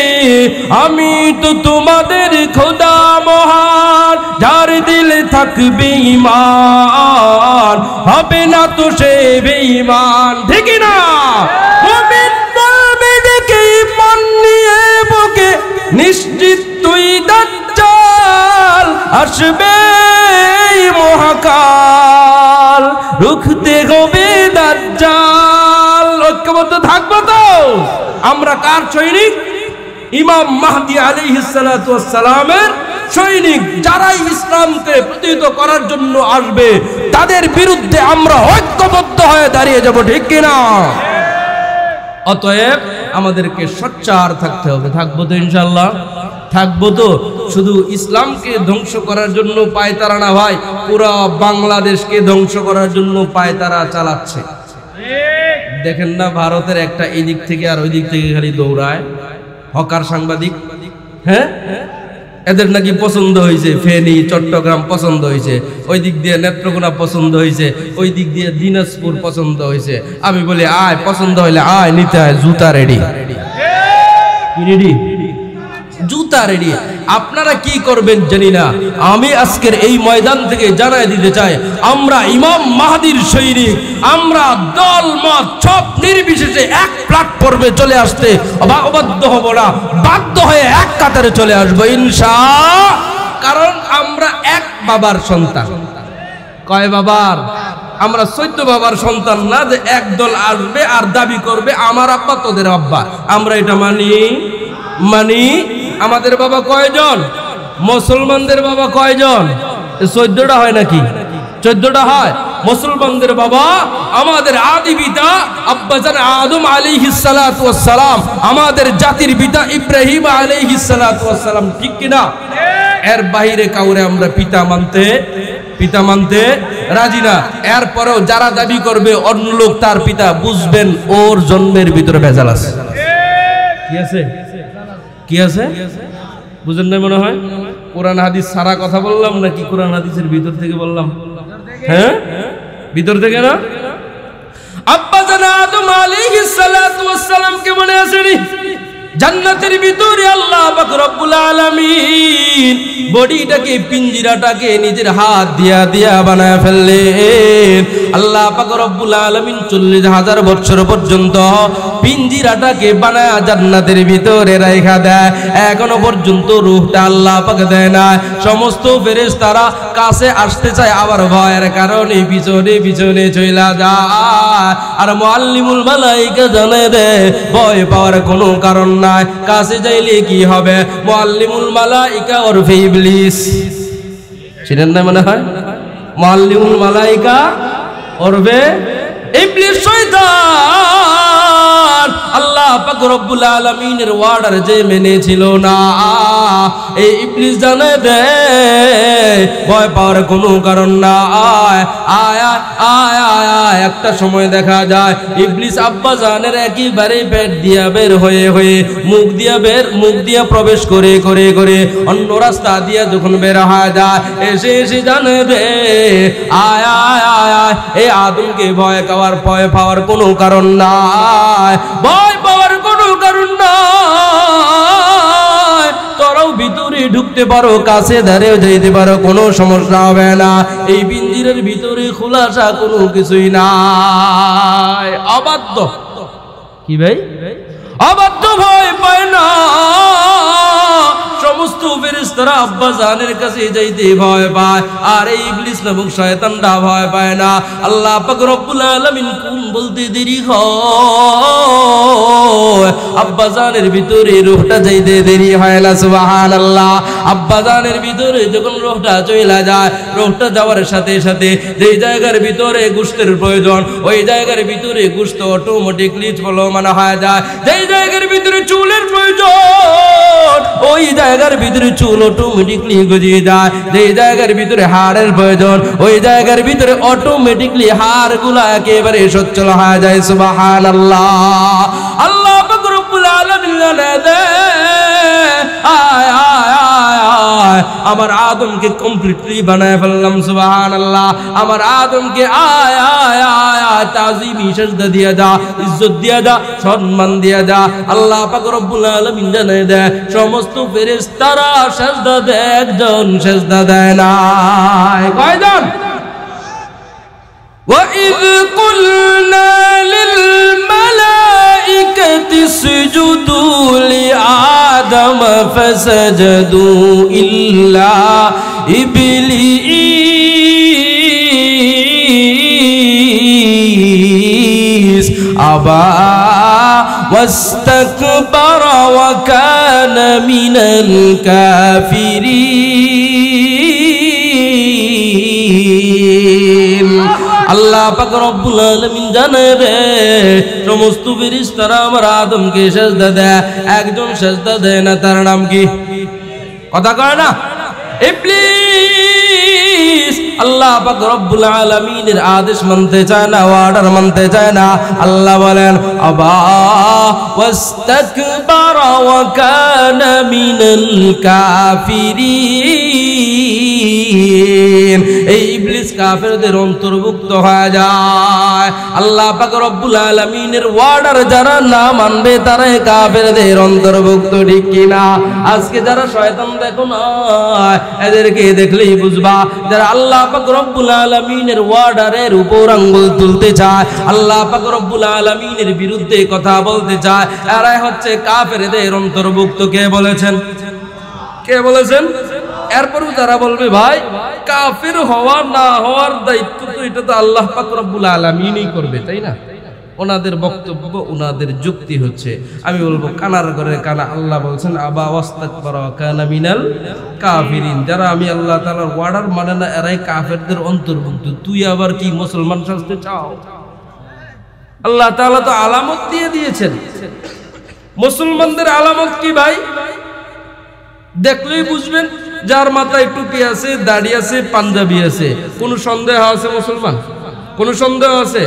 আমি তো তোমাদের খোদা মহান। যার দিলে থাকবে ঈমান, হবে না তো সে বেঈমান, ঠিক না? মুমিন বলবে ডেকে ঈমান নিয়ে বুকে, নিশ্চিত তুই দাজ্জাল। আসবে মহাকাল, রুখতে হবে দাজ্জাল। ঐক্যবদ্ধ থাকবো তো? আমরা কার সৈনিক? ইমাম মাহদী আলাইহিস সালাতু ওয়াস সালামের সৈনিক। যারাই ইসলামকে প্রতিহত করার জন্য আসবে তাদের বিরুদ্ধে আমরা ঐক্যবদ্ধ হয়ে দাঁড়িয়ে যাব, ঠিক কিনা? অতএব আমাদেরকে সোচ্চার থাকতে হবে। থাকবো তো ইনশাআল্লাহ? থাকবো তো? শুধু ইসলামকে ধ্বংস করার জন্য পায়তারা না ভাই, পুরো বাংলাদেশকে ধ্বংস করার জন্য পায়তারা চালাচ্ছে। দেখেন না, ভারতের একটা এই দিক থেকে আর ওই দিক থেকে খালি দৌড়ায় হকার সাংবাদিক। হ্যাঁ, এদের নাকি পছন্দ হয়েছে ফেনী, চট্টগ্রাম পছন্দ হয়েছে, ওই দিক দিয়ে নেত্রকোনা পছন্দ হয়েছে, ওই দিক দিয়ে দিনাজপুর পছন্দ হয়েছে। আমি বলি আয়, পছন্দ হইলে আয়, নিতে হয়। জুতা রেডি, রেডি, জুতা রেডি। আপনারা কি করবেন জানি না, আমি আজকের এই ময়দান থেকে জানাই দিতে চাই, আমরা ইমাম মাহদীর সৈনিক। আমরা দল মত সব নির্বিশেষে এক প্ল্যাটফর্মে চলে আসতে অবাধ্য হব না, বাধ্য হয়ে এক কাতারে চলে আসবো ইনশাআল্লাহ। কারণ আমরা এক বাবার সন্তান। কয় বাবার? আমরা 14 বাবার সন্তান না যে এক দল আসবে আর দাবি করবে আমার আব্বা তোদের আব্বা। আমরা এটা মানি? মানি? আমাদের বাবা কয়জন? মুসলমানদের বাবা কয়জন? 14টা হয় নাকি? 14টা হয়। মুসলমানদের বাবা আমাদের আদি পিতা আব্বাজান আদম আলাইহিস সালাতু ওয়াস সালাম, আমাদের জাতির পিতা ইব্রাহিম আলাইহিস সালাতু ওয়াস সালাম, ঠিক কিনা? এর বাইরে কাউরে আমরা পিতা মানতে রাজি না। এরপরেও যারা দাবি করবে অন্য লোক তার পিতা, বুঝবেন ওর জন্মের ভিতরে ভেজাল আছে। কি আছে? কি আছে? বুঝেন না মনে হয়? কোরআন হাদিস সারা কথা বললাম নাকি কোরআন হাদিসের ভিতর থেকে বললাম? হ্যাঁ, ভিতর থেকে না? আব্বাজান আদম আলাইহিস সালাতু ওয়াস সালাম কে মনে আসেনি? জান্নাতের ভিতরে আল্লাহ পাক রব্বুল আলামিন বডিটাকে, পিঞ্জিরাটাকে নিজের হাত দিয়া দিয়া বানায় ফেললেন। আল্লাহ পাক রব্বুল আলামিন 40,000 বছর পর্যন্ত পিঞ্জিরাটাকে বানায় জান্নাতের ভিতরে রাখা দেয়। এখনো পর্যন্ত রূহটা আল্লাহ পাক দেয় না। সমস্ত ফেরেশতারা কাছে আসতে চায়, আবার ভয়ের কারণে পিছনে পিছনে চলে যায়। আর মুআল্লিমুল মালায়েকা জানায় দেয় ভয় পাওয়ার কোনো কারণ নাই, কাছে যাইলে কি হবে? মুআল্লিমুল মালায়েকা ওরফে ইবলিস, চিনেন না মনে হয়? মুআল্লিমুল মালায়েকা ওরবে ইবলিস শয়তান আল্লাহ পাক রব্বুল আলামিনের ওয়ার্ডার যে মেনেছিল না, এই ইবলিস জানে দে ভয় পাওয়ার কোনো কারণ না। আয় আয় আয় একটা সময় দেখা যায় ইবলিস আব্বা জানের একেবারে পেট দিয়া বের হয়ে মুখ দিয়া প্রবেশ করে অন্য রাস্তা দিয়া যখন বের হয়ে যায় এসে জানে দে আয় আয় আয় এই আদমকে ভয় পাওয়ার কোনো কারণ নাই, ভয় পাওয়ার কোনো কারণ নাই। তোরাও ভিতরে ঢুকতে পারো, কাছে ধারেও যাইতে পারো, কোনো সমস্যা হবে না। এই পিঞ্জিরের ভিতরে খোলাসা কোনো কিছুই নাই। অবাধ্য কি ভাই? অবাধ্য ভয় পায় না। সমস্ত ফেরেশতারা আব্বা জানের কাছে যাইতে ভয় পায়, আর এই ইবলিস নামক শয়তানটা ভয় পায় না। আল্লাহ পাক রব্বুল আলামিন কোন বলতে দেরি হয়, আব্বা জানের ভিতরে রূহটা যাইতে দেরি হয় না। সুবহানাল্লাহ। আব্বা জানের ভিতরে যখন রূহটা চলে যায়, রূহটা যাওয়ার সাথে সাথে যেই জায়গার ভিতরে গোশতের প্রয়োজন, ওই জায়গার ভিতরে গোশত অটোমেটিকলি চলমান হয়ে যায়। যেই জায়গার ভিতরে চুলের প্রয়োজন, ওই জায়গার ভিতরে চুল অটোমেটিকলি গজিয়ে যায়। যেই জায়গার ভিতরে হাড়ের প্রয়োজন, ওই জায়গার ভিতরে অটোমেটিকলি হাড়গুলা একেবারে সচ্ছল হয়ে যায়। সুবহানাল্লাহ। আল্লাহ পাক রব্বুল আলামিন জানে দে আয় আয় আয় আয় আমার আদমকে কমপ্লিটলি বানায় ফেললাম। সুবহানাল্লাহ। আমার আদমকে আয় আয় আয় আয় তাজিমি সেজদা দিয়া যা, ইজ্জত দিয়া যা, সম্মান দিয়া যা। আল্লাহ পাক রব্বুল আলামিন জানে দে সমস্ত ফেরেশতারা সেজদা দেয়, একজন সেজদা দেয় না। কয়জন? وَإِذْ قُلْنَا لِلْمَلَائِكَةِ اسْجُدُوا لِآدَمَ فَسَجَدُوا إِلَّا إِبْلِيسَ أَبَى وَاسْتَكْبَرَ وَكَانَ مِنَ الْكَافِرِينَ। আল্লাহ পাক রব্বুল আলামিন জানে রে সমস্ত ফেরেশতারা আমার আদমকে সেজদা দেয়, একজন সেজদা দেয় না। তার নাম কি? কথা কয় না? ইবলিস। আল্লাহ পাক রব্বুল আলামিনের আদেশ মানতে চায় না, অর্ডার মানতে চায় না। আল্লাহ বলেন আবা ওয়াস্তাকবারা ওয়া কানা মিনাল কাফিরিন। এই ইবলিস কাফেরদের অন্তর্ভুক্ত হয়ে যায়। আল্লাহ পাক রব্বুল আলামিনের অর্ডার যারা না মানবে তারাই কাফেরদের অন্তর্ভুক্ত, ঠিক কিনা? আজকে যারা শয়তান দেখো না, এদেরকে দেখলেই বুঝবা যারা আল্লাহ পাক রব্বুল আলামিনের অর্ডারের উপর আঙ্গুল তুলতে চায়, আল্লাহ পাক রব্বুল আলামিনের বিরুদ্ধে কথা বলতে চায়, এরাই হচ্ছে কাফেরদের অন্তর্ভুক্ত। কে বলেছেন? কে বলেছেন? এরপরও যারা বলবে ভাই কাফের হওয়া না হওয়ার দায়িত্ব তো এটা তো আল্লাহ পাক রব্বুল আলামিনই করবে, তাই না? ওনাদের বক্তব্য, ওনাদের যুক্তি হচ্ছে, আমি বলবো কানার ঘরে কানা। আল্লাহ বলছেন আবা ওয়াস্তাকবারা ওয়া কানা মিনাল কাফিরিন। যারা আমি আল্লাহ তাআলার অর্ডার মানে না এরাই কাফেরদের অন্তর্ভুক্ত। তুই আবার কি মুসলমান সাজতে চাও? আল্লাহ তাআলা তো আলামত দিয়ে দিয়েছেন। মুসলমানদের আলামত কি ভাই? দেখলেই বুঝবেন যার মাথায় টুপি আছে, দাড়ি আছে, পাঞ্জাবি আছে। কোন সন্দেহ আছে মুসলমান? কোন সন্দেহ আছে?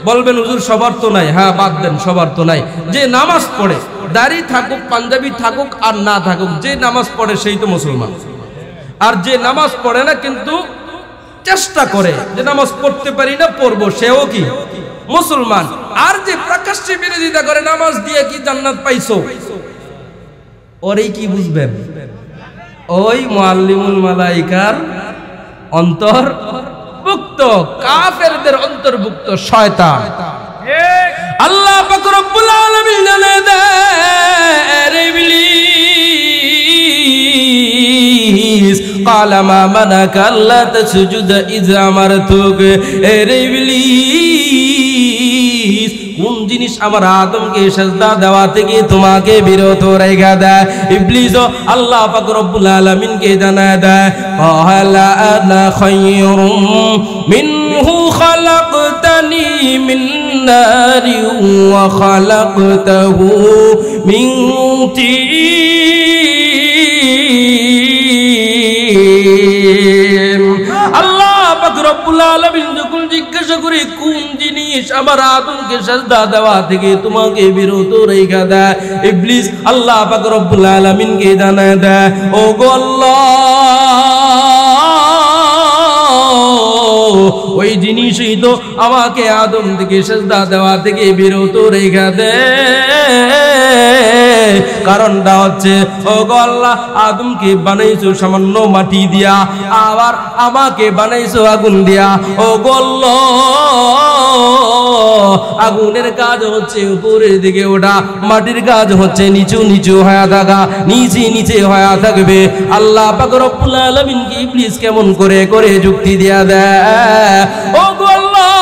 বলবেন হুজুর সবার তো নাই। হ্যাঁ বাদ দেন, সবার তো নাই। যে নামাজ পড়ে, দাড়ি থাকুক, পাঞ্জাবি থাকুক আর না থাকুক, যে নামাজ পড়ে সেই তো মুসলমান। আর যে নামাজ পড়ে না কিন্তু চেষ্টা করে যে নামাজ পড়তে পারি না, পড়বো, সেও কি মুসলমান। আর যে প্রকাশ্যে বিরোধিতা করে নামাজ দিয়ে কি জান্নাত পাইছো, ওরই কি বুঝবেন? ওই মুআল্লিমুল মালাইকার অন্তর্ভুক্ত, কাফেরদের অন্তর্ভুক্ত শয়তান। আল্লাহ পাক রব্বুল আলামিন জানে দেয় ইবলিস ক্বালা মা মানাকা আল্লা তাসজুদা ইয আমারতুক। ইবলিস কোন জিনিস আমার আদমকে সিজদা দেওয়া থেকে তোমাকে বিরত রেখে দেয়? ইবলিস আল্লাহ পাক রব্বুল আলামিনকে জানায় দেয় ক্বালা আনা খায়রুম মিনহু খালাকতানি মিন নারি ওয়া খালাকতাহু মিন তিন। আল্লাহ পাক রব্বুল আলামিন যখন জিজ্ঞাসা করে কোন জিনিস আমার আদমকে সিজদা দেওয়া থেকে তোমাকে বিরত রেখে দেয়, ইবলিস আল্লাহ পাক রব্বুল আলামিনকে জানায় দেয় ও গো আল্লাহ, ওই জিনিসই তো আমাকে আদম থেকে সিজদা দেওয়া থেকে বিরত রেখে দেয়। কারণটা হচ্ছে ও গো আল্লাহ, আদমকে বানাইছো সামান্য মাটি দিয়া, আবার আমাকে বানাইছো আগুন দিয়া। ও গো আল্লাহ, আগুনের কাজ হচ্ছে উপরের দিকে ওঠা, মাটির কাজ হচ্ছে নিচু নিচু হয়ে থাকা, নিচে নিচে হয়ে থাকবে। আল্লাহ পাক রব্বুল আলামিন কি ইবলিস কেমন করে করে যুক্তি দিয়া দেয় ও গো আল্লাহ,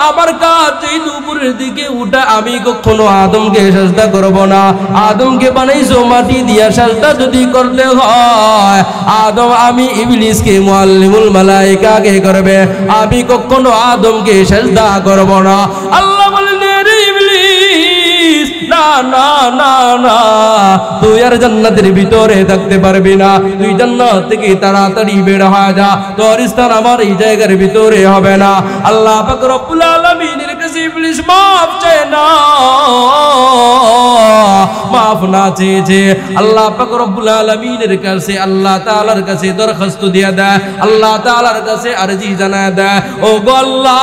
আমার কাজ যেহেতু উপরের দিকে উঠা, আমি কখনো আদমকে সিজদা করব না। আদমকে বানাইছো মাটি দিয়া, সিজদা যদি করতে হয় আদম আমি ইবলিসকে মুআল্লিমুল মালায়েকাকে করবে, আমি কখনো আদমকে সিজদা করব না। আল্লাহ বলেন রে ইবলিস, না না না না, তুই আর জান্নাতের ভিতরে থাকতে পারবি না, তুই জান্নাত থেকে তাড়াতাড়ি বের হয়ে যা, তোর স্থান আমার এই জায়গার ভিতরে হবে না। আল্লাহ পাক রব্বুল আলামিনের কাছে ইবলিস মাফ চায় না, মাফ না চেয়েছে আল্লাহ পাক রব্বুল আলামিনের কাছে আল্লাহ তাআলার কাছে দরখাস্ত দিয়ে দেয়, আল্লাহ তাআলার কাছে আরজি জানায় দেয় ও গো আল্লাহ,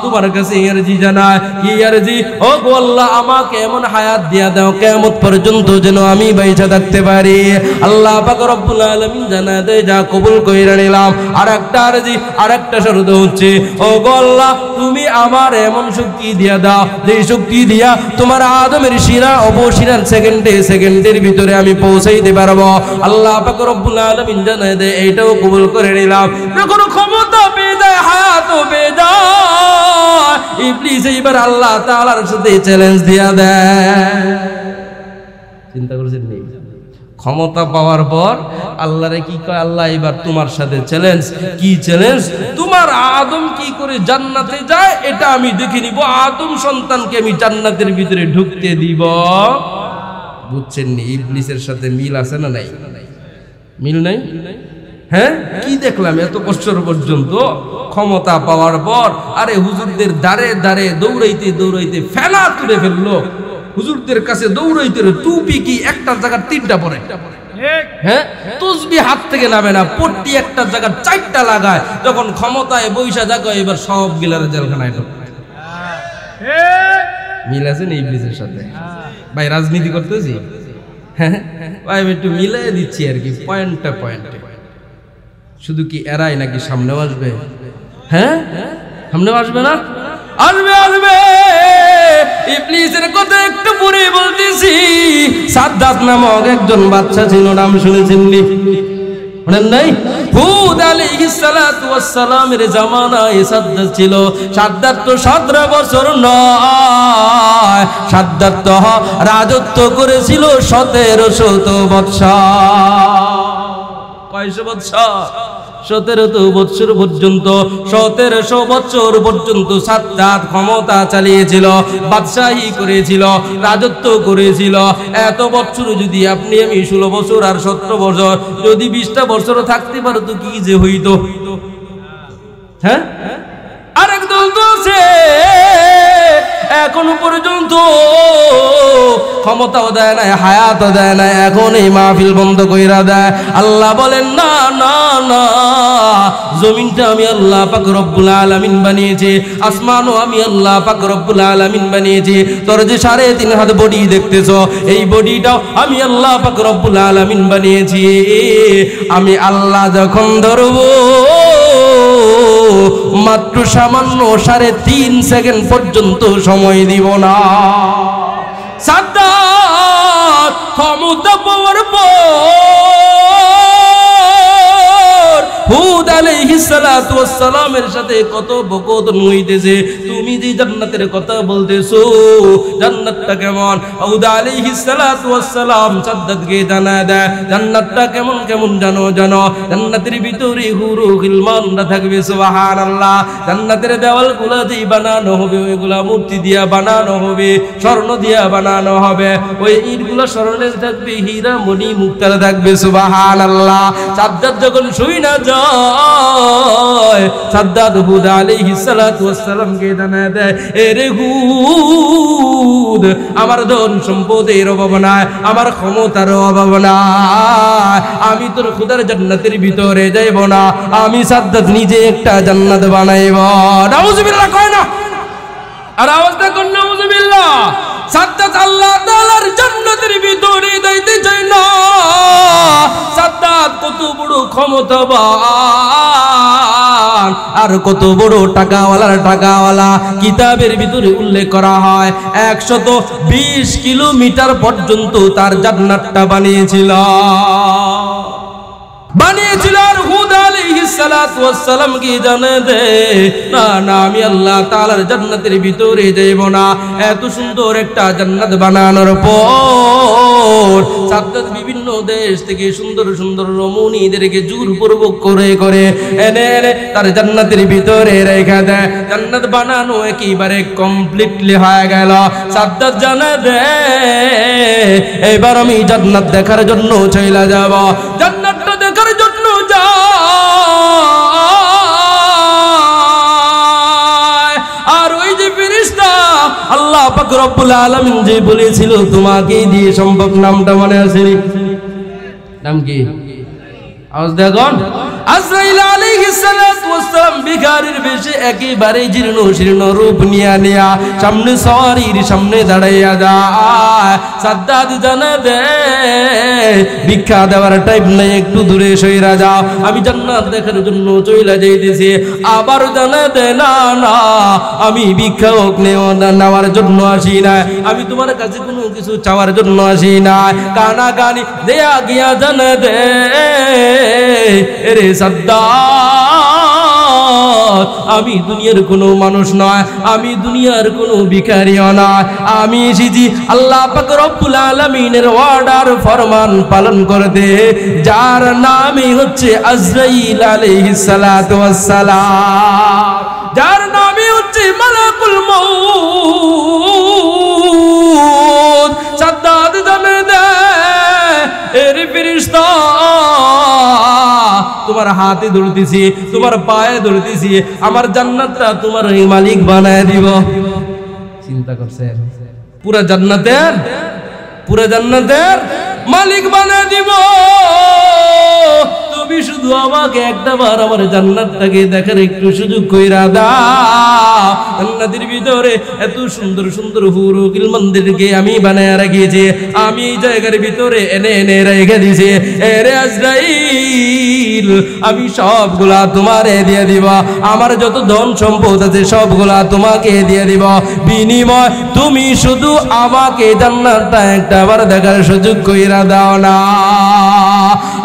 তোমার কাছে আরজি জানায় কি আরজি ও গো আল্লাহ, আমাকে এমন হায়াত দিয়া দাও কিয়ামত পর্যন্ত যেন আমি বাইচা থাকতে পারি। আল্লাহ পাক রব্বুল আলামিন জানায় দেয় যা কবুল কইরা নিলাম। আরেকটা আরজি, আরেকটা শর্ত হচ্ছে ও গো আল্লাহ, তুমি আমার এমন শক্তি দিয়া দাও যে শক্তি দিয়া তোমার আদমের শিরা অপশিরার সেকেন্ডে সেকেন্ডের ভিতরে আমি পৌঁছাইতে পারবো। আল্লাহ পাক রব্বুল আলামিন জানায় দেয় এইটাও কবুল করে নিলাম। যখন ক্ষমতা পেয়ে যায়, হায়াত পেয়ে যায়, ইবলিস এইবার আল্লাহ তাআলার সাথে চ্যালেঞ্জ দিয়া দেয়। চিন্তা করেছেন নি? ক্ষমতা পাওয়ার পর আল্লাহরে কি কয়, আল্লাহ এবার তোমার সাথে চ্যালেঞ্জ। কি চ্যালেঞ্জ? তোমার আদম কি করে জান্নাতে যায় এটা আমি দেখে নিব, আদম সন্তানকে আমি জান্নাতের ভিতরে ঢুকতে দিব। বুঝছেন নি ইবলিসের সাথে মিল আছে না নাই? মিল নাই? হ্যাঁ, কি দেখলাম এত বছর পর্যন্ত ক্ষমতা পাওয়ার পর আরে হুজুরদের দাঁড়ে দাঁড়ে দৌড়াইতে দৌড়াইতে ফেলা তুলে ফেললো। হুজুরদের কাছে দৌড়াইতে টুপি কি একটা জায়গার তিনটা পরে, হ্যাঁ তসবি হাত থেকে নামে না, পট্টি একটা জায়গার চারটা লাগায়। যখন ক্ষমতায় বৈশা জাগো এবার সব গিলারে জেলখানায় ঢোকে। মিল আছে না ইবলিসের সাথে? ভাই রাজনীতি করতেছি, হ্যাঁ ভাই আমি একটু মিলাই দিচ্ছি আর কি, পয়েন্টে পয়েন্টে। শুধু কি এরাই নাকি সামনেও আসবে? হ্যাঁ সামনেও আসবে না? আসবে আসবে। ইবলিসের কথা একটু পরে বলতেছি। সাদ্দাত নামক একজন বাচ্চা ছিল, নাম শুনেছেন নি? শুনেন নাই? হুদ আলাইহিস সালাতু ওয়াস সালামের জামানায় সাদ্দাত ছিল। সাদ্দাত তো 17 বছর নয়, সাদ্দাত তো রাজত্ব করেছিল 1700 বৎসর। কয়শো বৎসর? 17 বছর পর্যন্ত, 1700 বছর পর্যন্ত সাদ্দাত ক্ষমতা চালিয়েছিল, বাদশাহী করেছিল, রাজত্ব করেছিল। এত বছর যদি আপনি আমি 16 বছর আর 17 বছর যদি 20টা বছর থাকতে পারতো কি যে হইতো। হ্যাঁ আরেক দল তো আছে এখনো পর্যন্ত ক্ষমতাও দেয় না, হায়াতও দেয় না, এখন এই মাহফিল বন্ধ কইরা দেয়। আল্লাহ বলেন না না না, জমিনটা আমি আল্লাহ পাক রব্বুল আলামিন বানিয়েছি, আসমানও আমি আল্লাহ পাক রব্বুল আলামিন বানিয়েছি। তোর যে 3.5 হাত বডি দেখতেছো, এই বডিটাও আমি আল্লাহ পাক রব্বুল আলামিন বানিয়েছি। আমি আল্লাহ যখন ধরবো মাত্র সামান্য 3.5 সেকেন্ড পর্যন্ত সময় দিব না। সাদ্দাত ক্ষমতা পাওয়ার পর হুদ হুদ আলাইহিস সালাতু ওয়াস সালামের সাথে কত বকত হইতেছে তুমি যে জান্নাতের কথা বলতেছো জান্নাতটা কেমন হুদ আলাইহিস সালাতু ওয়াস সালাম সাদ্দাতকে জানায় দেয় জান্নাতটা কেমন কেমন জানো জান্নাতের ভিতরে হুরু গিলমানরা থাকবে সুবহানাল্লাহ জান্নাতের দেওয়ালগুলো দিয়ে বানানো হবে ওইগুলা মূর্তি দিয়া বানানো হবে স্বর্ণ দিয়া বানানো হবে ওই ইটগুলো স্বর্ণের থাকবে হীরা মণি মুক্তার থাকবে সুবহানাল্লাহ সাদ্দাত যখন শুই না যায় সাদ্দাত হুদ আলাইহিস সালাতু ওয়াস সালামকে জানায় দেয় এরে হুদ আমার ধন সম্পদের অভাব নাই আমার ক্ষমতার অভাব নাই আমি তোর খোদার জান্নাতের ভিতরে যাইব না আমি সাদ্দাত নিজে একটা জান্নাত বানাইব নাউজুবিল্লাহ কয় না আর আওয়াজটা কোন নাউজুবিল্লাহ সাদ্দাত আল্লাহ তাআলার জান্নাতের ভিতরে যাইতে চায় না সাদ্দাত কত বড় ক্ষমতাবান আর কত বড় টাকাওয়ালা কিতাবের ভিতরে উল্লেখ করা হয় 120 কিলোমিটার পর্যন্ত তার জান্নাতটা বানিয়েছিল আর হুদ আলাইহিস সালাতু ওয়াস সালাম কি জানে দে না আমি আল্লাহ তাআলার জান্নাতের ভিতরে যাইব না এত সুন্দর একটা জান্নাত বানানোর পর সাদ্দাত বিভিন্ন দেশ থেকে সুন্দর সুন্দর রমণীদেরকে জোরপূর্বক করে এনে তার জান্নাতের ভিতরে রেখে দেয় জান্নাত বানানো একেবারে কমপ্লিটলি হয়ে গেল সাদ্দাত জানে দে এবার আমি জান্নাত দেখার জন্য চলে যাব জান্নাতটা দেখার জন্য যায় আর ওই যে ফেরেশতা আল্লাহ পাক রব্বুল আলামিন যে বলেছিল তোমাকে দিয়ে সম্ভব নামটা মনে আছে নাম কি আওয়াজ দেখুন আজরাইল আলাইহিস সালাতু ওয়াস সালাম ভিখারির বেশে একেবারে জীর্ণ রূপ নিয়া সামনে সওয়ারির সামনে দাঁড়াইয়া যায় সাদ্দাত জানা দে ভিক্ষা দেওয়ার টাইম নাই একটু দূরে সইরা যাও আমি জান্নাত দেখার জন্য চইলা যাইতেছি আবার জানা দে না আমি ভিক্ষা নেওয়ার জন্য আসি না আমি তোমার কাছে কোনো কিছু চাওয়ার জন্য আসি না কানাকানি দেয়া গিয়া জানা দে এরে সাদ্দাত আমি দুনিয়ার কোনো মানুষ নয় আমি দুনিয়ার কোনো ভিখারিও নয় আমি এসেছি আল্লাহ পাক রব্বুল আলামিনের অর্ডার ফরমান পালন করতে যার নামই হচ্ছে আজরাইল আলাইহিস সালাতু ওয়াস সালাম যার নামই হচ্ছে মালাকুল মউত সাদ্দাত জানে দে এরে ফেরেশতা তোমার হাতে ধরতেছি তোমার পায়ে ধরতেছি আমার জান্নাতটা তোমার মালিক বানায় দিব চিন্তা করছেন পুরা জান্নাতের মালিক বানায় দিব তুমি শুধু আমাকে একটাবার আমার জান্নাতটাকে দেখার একটু সুযোগ কইরা দাও জান্নাতের ভিতরে এত সুন্দর সুন্দর হুরু গিলমানদেরকে আমি বানায় রেখেছি আমি এই জায়গার ভিতরে এনে রেখে দিয়েছি এরে আজরাইল আমি সবগুলা তোমারে দিয়ে দিব আমার যত ধন সম্পদ আছে সবগুলা তোমাকে দিয়ে দিব বিনিময় তুমি শুধু আমাকে জান্নাতটা একটাবার দেখার সুযোগ কইরা দাও না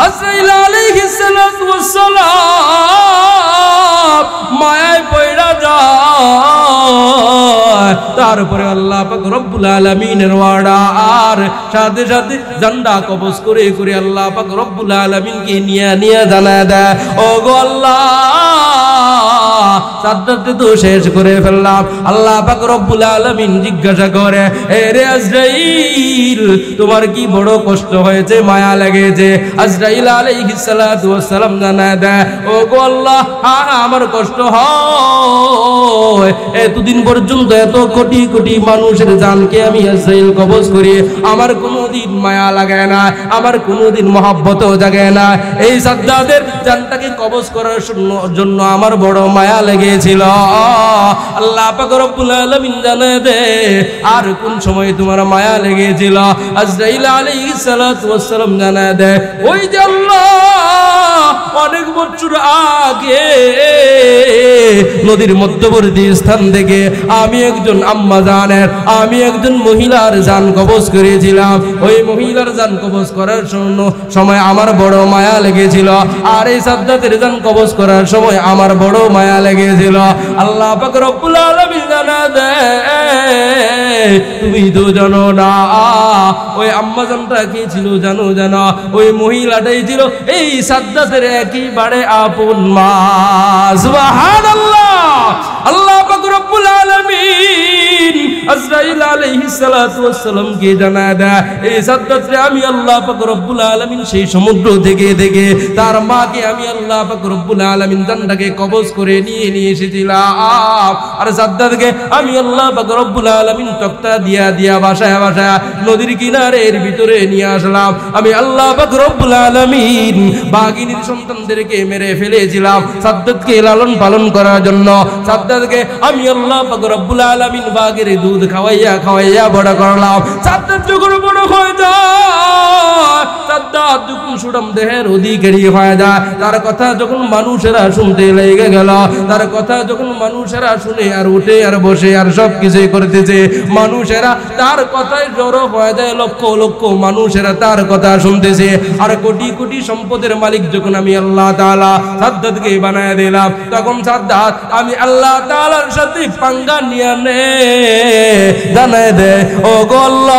আজরাইল আলাইহিস সালাতু ওয়াস সালাম মায়ায় পয়রা যায় তারপরে আল্লাহ পাক রব্বুল আলামিনের অর্ডার সাথে সাথে ঝান্ডা কবজ করে আল্লাহ পাক রব্বুল আলামিনকে নিয়ে জানায় দেয় ওগো আল্লাহ সাদ্দাতকে তো শেষ করে ফেললাম আল্লাহ পাক রব্বুল আলামিন জিজ্ঞাসা করে এরে আজরাইল তোমার কি বড় কষ্ট হয়েছে মায়া লেগেছে আজরাইল আলাইহিস সালাতু ওয়াস সালাম জানায় দেয় ওগো আল্লাহ আমার কষ্ট হয় এতদিন পর্যন্ত এত কোটি কোটি মানুষের জানকে আমি আজরাইল কবজ করি আমার কোনোদিন মায়া লাগে না আমার কোনোদিন মহব্বতও জাগে না এই সাদ্দাতের জানটাকে কবজ করার জন্য আমার বড় মায়া লেগেছিল আল্লাহ পাক রব্বুল আলামিন জানায় দে আর কোন সময় তোমার মায়া লেগেছিল আজরাইল আলাইহিস সালাতু ওয়াস সালাম জানায় দে ওই যে আল্লাহ অনেক বছর আগে নদীর মধ্যবর্তী স্থান থেকে থেকে আমি একজন আম্মা জানের, আমি একজন মহিলার জান কবজ করেছিলাম। ওই মহিলার জান কবজ করার সময় আমার বড় মায়া লেগেছিল, আর এই সাদ্দাতের জান কবজ করার সময় আমার বড় মায়া লেগেছিল। আল্লাহ পাক রব্বুল আলামিন জানা দেয়, তুমি তো জানো না ওই আম্মা জানটা কি ছিল জানো? ওই মহিলাটাই ছিল এই সাদ্দাতের একেবারে আপন মা। সুবহানাল্লাহ। আল্লাহ পাক রব্বুল আলামিন আজরাইল আলাইহিস সালাতু ওয়াস সালাম কে জানা দেয়, এই সাদ্দাতরে আমি আল্লাহ পাক রব্বুল আলামিন সেই সমুদ্র থেকে তার মাকে আমি আল্লাহ পাক রব্বুল আলামিন জানটাকে কবজ করে নিয়ে এসেছিলাম। আর সাদ্দাতকে আমি আল্লাহ পাক রব্বুল আলামিন তক্তা দিয়া বাসায় নদীর কিনারের ভিতরে নিয়ে আসলাম। আমি আল্লাহ পাক রব্বুল আলামিন বাঘিনীর সন্তানদেরকে মেরে ফেলেছিলাম সাদ্দাতকে লালন পালন করার জন্য। সাদ্দাতকে আমি আল্লাহ পাক রব্বুল আলামিন বাঘের দুধ খাওয়াইয়া বড় করলাম। সাদ্দাত যখন বড় হয়ে যায়, সাদ্দাত যখন সুঠাম দেহের অধিকারী হয়ে যায়, তার কথা যখন মানুষেরা শুনতে লেগে গেল, তার কথা যখন মানুষেরা শুনে আর উঠে আর বসে আর সব কিছুই করতেছে, মানুষেরা তার কথায় জড়ো হয়ে যায়, লক্ষ লক্ষ মানুষেরা তার কথা শুনতেছে। আর কোটি কোটি সম্পদের মালিক যখন আমি আল্লাহ তাআলা সাদ্দাতকে বানায় দিলাম, তখন সাদ্দাত আমি আল্লাহ তাআলার সাথে পাঙ্গা নিয়ে জানায় দে, ও গো আল্লাহ,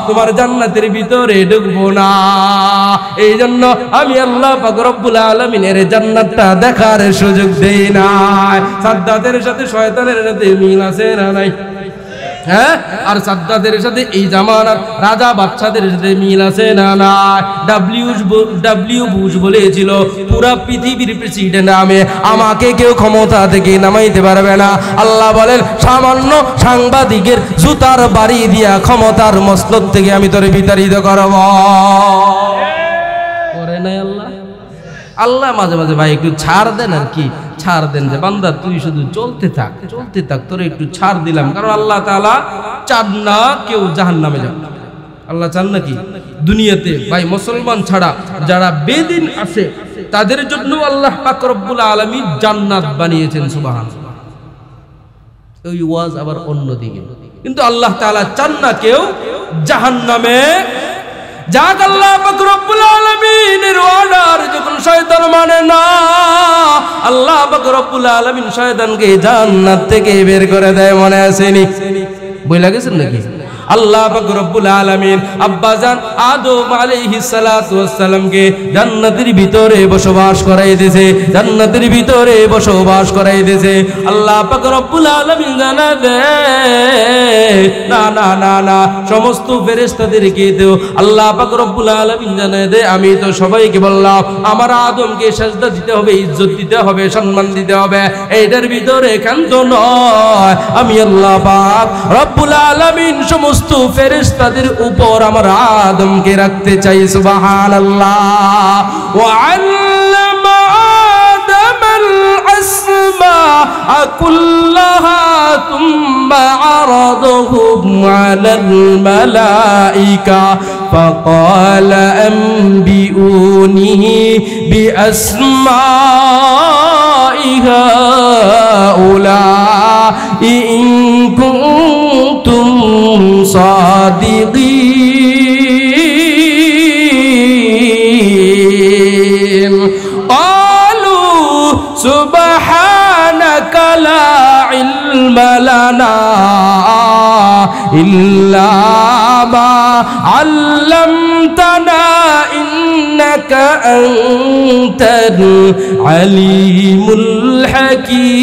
তোমার জান্নাতের ভিতরে ঢুকবো না। এই জন্য আমি আল্লাহ পাক রব্বুল আলামিনের জান্নাতটা দেখার সুযোগ দেই নাই। সাদ্দাতের সাথে শয়তানের সাথে মিল আছে না নাই? হ্যাঁ, আর সাদ্দাতের সাথে এই জামানার রাজা বাদশাদের সাথে মিল আছে না নাই? ডব্লিউ বুশ বলেছিল, পুরা পৃথিবীর প্রেসিডেন্ট আমাকে কেউ ক্ষমতা থেকে নামাইতে পারবে না। আল্লাহ বলেন, সামান্য সাংবাদিকের জুতার বাড়ি দিয়া ক্ষমতার মসনদ থেকে আমি তোরে বিতাড়িত করব। করে নাই আল্লাহ মাঝে মাঝে ভাই একটু ছাড় দেন, আর কি ছাড় দেন, যে বান্দা তুই শুধু চলতে থাক, তোরে একটু ছাড় দিলাম। কারণ আল্লাহ তাআলা চান না কেউ জাহান্নামে যাক। আল্লাহ চান নাকি দুনিয়াতে ভাই মুসলমান ছাড়া যারা বেদিন আছে তাদের জন্য আল্লাহ পাক রব্বুল আলামিন জান্নাত বানিয়েছেন। সুবহানাল্লাহ। ওই ওয়াজ আবার অন্যদিকে, কিন্তু আল্লাহ তাআলা চান না কেউ জাহান্নামে যাক। আল্লাহ পাক রব্বুল আলামিনের অর্ডার যখন শয়তান মানে না, আল্লাহ পাক রব্বুল আলামিন শয়তানকে জান্নাত থেকে বের করে দেয়। মনে আসেনি? বই লাগেছেন নাকি? আল্লাহ পাক রব্বুল আলামিন আব্বাজান আদম আলাইহিস সালাতু ওয়াস সালামকে জান্নাতের ভিতরে বসবাস করাইতেছে, জান্নাতের ভিতরে বসবাস করাইতেছে। আল্লাহ পাক রব্বুল আলামিন জানা দেয়, না না না না, সমস্ত ফেরেশতাদেরকে দেও। আল্লাহ পাক রব্বুল আলামিন জানা দেয়, আমি তো সবাইকে বললাম আমার আদমকে সাজদা দিতে হবে, ইজ্জত দিতে হবে, সম্মান দিতে হবে, এইটার ভিতরে কান্ত নয়। আমি আল্লাহ পাক রব্বুল আলামিন সমস্ত ফেরেশতাদের উপর আমার আদমকে রাখতে চাই। সুবহানাল্লাহ। ওয়া আল্লামা আদামাল আসমাআ কুল্লাহা থুম্মা আরাদাহুম আলাল মালাইকা ফাকালা আনবিউনি বিআসমাই হাউলাই ইন কুনতুম صادقين قالوا سبحانك لا علم لنا إلا ما علمتنا إنك أنت العليم الحكيم।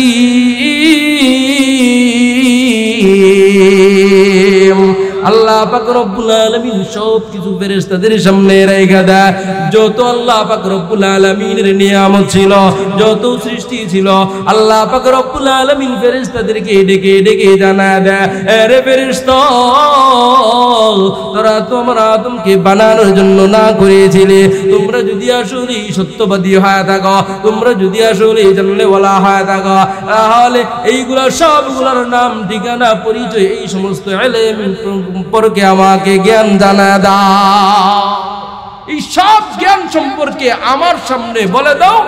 আল্লাহ পাক রব্বুল আলামিন সব কিছু ফেরেশতাদের সামনে রেখে দেয়। যত আল্লাহ পাক রব্বুল আলামিনের নিয়ামত ছিল, যত সৃষ্টি ছিল, আল্লাহ পাক রব্বুল আলামিন ফেরেশতাদেরকে ডেকে ডেকে জানায় দেয়, আরে ফেরেশতা, তোরা তো আমার আদমকে বানানোর জন্য না করেছিলে। তোমরা যদি আসলে সত্যবাদী হয়ে থাকো, তোমরা যদি আসলে জানলেওয়ালা হয়ে থাকো, তাহলে এইগুলা সবগুলোর নাম, ঠিকানা, পরিচয়, এই সমস্ত ইলম সম্পর্কে আমাকে জ্ঞান জানা দাও। এই সব জ্ঞান সম্পর্কে আমার সামনে বলে দাও,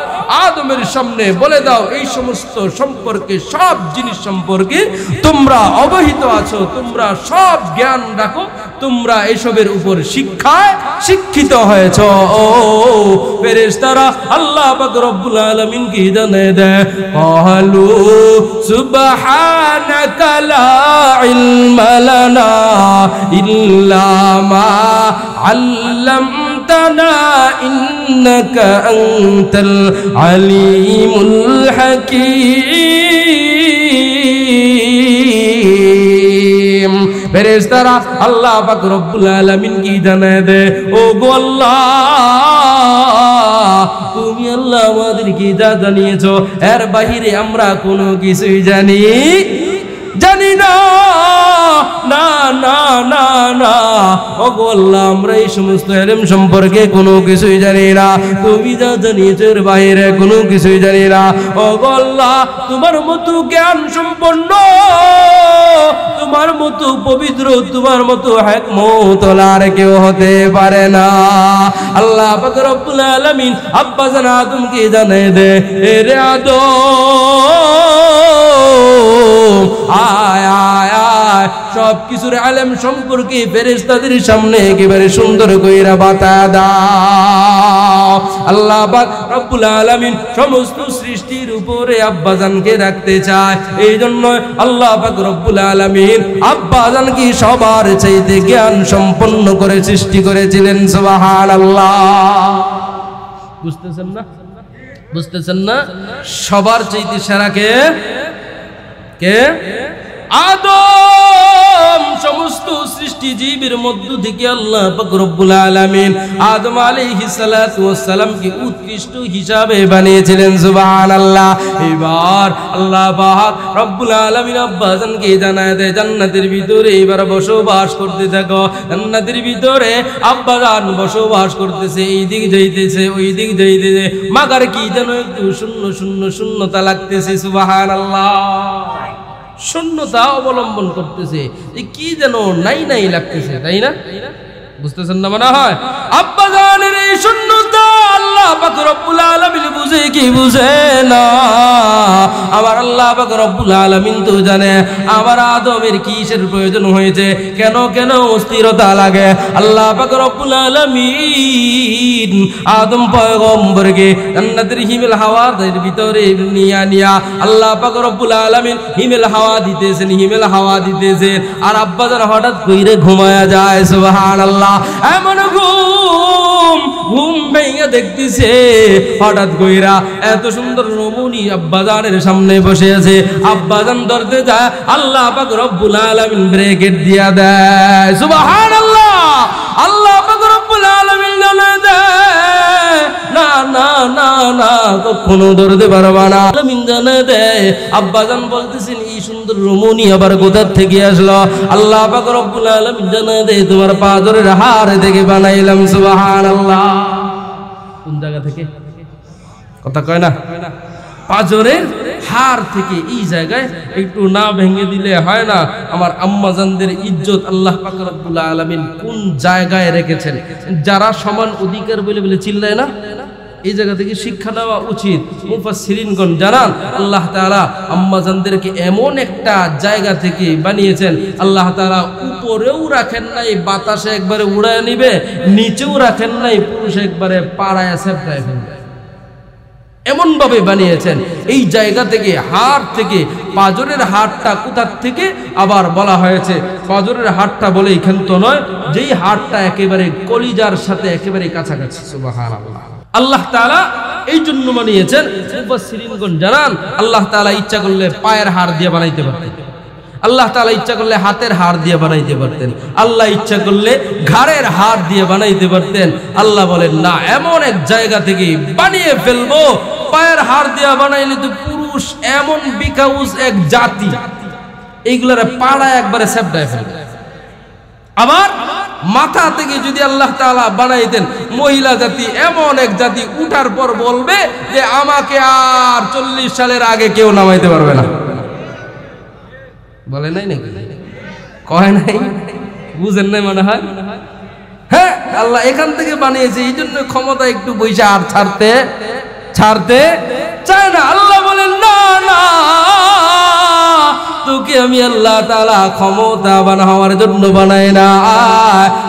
আদমের সামনে বলে দাও। এই সমস্ত সম্পর্কে, সব জিনিস সম্পর্কে তোমরা অবহিত আছো, তোমরা সব জ্ঞান রাখো, তোমরা এসবের উপর শিক্ষায় শিক্ষিত হয়েছ। ও ফেরেশতারা আল্লাহ পাক রব্বুল আলামিন কি জানিয়ে দেয়, ক্বালু সুবহানাকা লা ইলমা লানা ইল্লা মা আল্লামতানা ইন্নাকা আনতাল আলিমুল হাকীম। ফেরেশতারা আল্লাহ পাক রব্বুল আলামিন কি জানায় দে, ও গো আল্লাহ, তুমি আল্লাহ আমাদেরকে যা জানিয়েছো এর বাহিরে আমরা কোনো কিছুই জানি না। না না না না, ও গো আল্লাহ, আমরা এই সমস্ত ইলম সম্পর্কে কোনো কিছুই জানি না। তুমি যা জানিয়েছো এর বাহিরে কোনো কিছুই জানি না। ও গো আল্লাহ, তোমার মতো জ্ঞান সম্পন্ন, তোমার মতো পবিত্র, তোমার মতো হিকমত আর কেউ হতে পারে না। আল্লাহ পাক রব্বুল আলামিন আব্বা জান আদমকে জানিয়ে দে, রে আদম, আয় আয় আয়, সব কিছুর ইলম সম্পর্কে ফেরেশতাদের সামনে একেবারে সুন্দর কইরা বাতা দাও। আল্লাহ পাক রব্বুল আলামিন সমস্ত সৃষ্টির উপরে আব্বাজানকে রাখতে চায়। এই জন্য আল্লাহ পাক রব্বুল আলামিন আব্বাজানকে সবার চাইতে জ্ঞান সম্পন্ন করে সৃষ্টি করেছিলেন। সুবহানাল্লাহ। বুঝতেছেন না? বুঝতেছেন না? সবার চাইতে সেরা কে? কে? আদম। সমস্ত সৃষ্টি জীবের মধ্য থেকে আল্লাহ পাক রব্বুল আলামিন আদম আলাইহিস সালাতু ওয়াস সালামকে উৎকৃষ্ট হিসাবে বানিয়েছিলেন। সুবহানাল্লাহ। এবার আল্লাহ পাক রব্বুল আলামিন আব্বাজানকে জানায় দেয়, জান্নাতের ভিতরে এবার বসবাস করতে থাকো। জান্নাতের ভিতরে আব্বাজান বসবাস করতেছে, এই দিক যাইতেছে, ওই দিক যাইতেছে, মাগার কি যেন একটু শূন্য শূন্য শূন্যতা লাগতেছে। সুবহানাল্লাহ। শূন্যতা অবলম্বন করতেছে, কি যেন নাই নাই লাগতেছে, তাই না? বুঝতেছেন না? মনে হয় আব্বাজানের এই শূন্যতা আল্লাহ পাক রব্বুল আলামিন বুঝে কি বুঝে না? আমার আল্লাহ পাক রব্বুল আলামিন তো জানে আমার আদমের কিসের প্রয়োজন হয়েছে, কেন কেন অস্থিরতা লাগে। আল্লাহ পাক রব্বুল আলামিন আদম পয়গম্বরকে জান্নাতের হিমেল হাওয়ার ভিতরে নিয়া আল্লাহ পাক রব্বুল আলামিন হিমেল হাওয়া দিতেছেন, হিমেল হাওয়া দিতেছেন, আর আব্বাজান হঠাৎ কইরে ঘুমায়া যায়। সুবহানাল্লাহ। এমন ঘুম ভেঙে দেখতেছে হঠাৎ কইরা এত সুন্দর রমণী আব্বাজানের সামনে বসে আছে। আব্বাজান ধরতে যায়, আল্লাহ পাক রব্বুল আলামিন ব্রেকেট দিয়া দেয়। সুবহানাল্লাহ। আল্লাহ পাক রব্বুল আলামিন জানায় দেয়, না না না না, কখনো ধরতে পারবা না। আলামিন জানায় দেয়, আব্বাজান বলতেছেন এই সুন্দর রমণী আবার কোথা থেকে আসলো? আল্লাহ পাক রব্বুল আলামিন জানায় দেয়, তোমার পাজরের হাড় থেকে বানাইলাম। সুবহানাল্লাহ। কোন জায়গা থেকে? কথা কয় না? পাজরের হাড় থেকে। এই জায়গায় একটু না ভেঙে দিলে হয় না। আমার আম্মাজানদের ইজ্জত আল্লাহ পাক রব্বুল আলামিন কোন জায়গায় রেখেছেন। যারা সমান অধিকার বলে বলে চিল্লায় না, এই জায়গা থেকে শিক্ষা নেওয়া উচিত। মুফাসসিরিনগণ জানান আল্লাহ তাআলা আম্মাজানদেরকে এমন একটা জায়গা থেকে বানিয়েছেন, আল্লাহ তাআলা উপরেও রাখেন নাই বাতাসে একবারে উড়ায় নিবে, নিচেও রাখেন নাই পুরুষ একবারে পাড়ায় সেপটায় ফেলবে, এমন ভাবে বানিয়েছেন। এই জায়গা থেকে হাড় থেকে, পাজরের হাড়টা কোথার থেকে আবার বলা হয়েছে, পাজরের হাড়টা বলে এখান তো নয়, যেই হাড়টা একেবারে কলিজার সাথে একেবারে কাছাকাছি। সুবহানাল্লাহ। আল্লাহ তাআলা এই জন্য বানিয়েছেন। মুফাসসিরিনগণ জানান আল্লাহ তাআলা ইচ্ছা করলে পায়ের হাড় দিয়ে বানাইতে পারতেন, আল্লাহ তাআলা ইচ্ছা করলে হাতের হাড় দিয়ে বানাইতে পারতেন, আল্লাহ ইচ্ছা করলে ঘাড়ের হাড় দিয়ে বানাইতে পারতেন। আল্লাহ বলেন না, এমন এক জায়গা থেকে বানিয়ে ফেলবো, পায়ের হাড় দিয়ে বানাইলে তো পুরুষ এমন বিকাউস এক জাতি, এইগুলার পাড়ায় একবারে সেপটায় ফেলবে। আবার মাথা থেকে যদি আল্লাহ তাআলা বানাইতেন মহিলা জাতি, এমন এক জাতি উঠার পর বলবে যে আমাকে আর 40 সালের আগে কেউ নামাইতে পারবে না। বলে নাই নাকি? কয় নাই? বুঝেন নাই মনে হয়? হ্যাঁ, আল্লাহ এখান থেকে বানিয়েছে, এই জন্য ক্ষমতা একটু বইসা আর ছাড়তে চায় না। আল্লাহ বলেন না না, তোকে আমি আল্লাহ তাআলা ক্ষমতাবান হওয়ার জন্য বানাই না,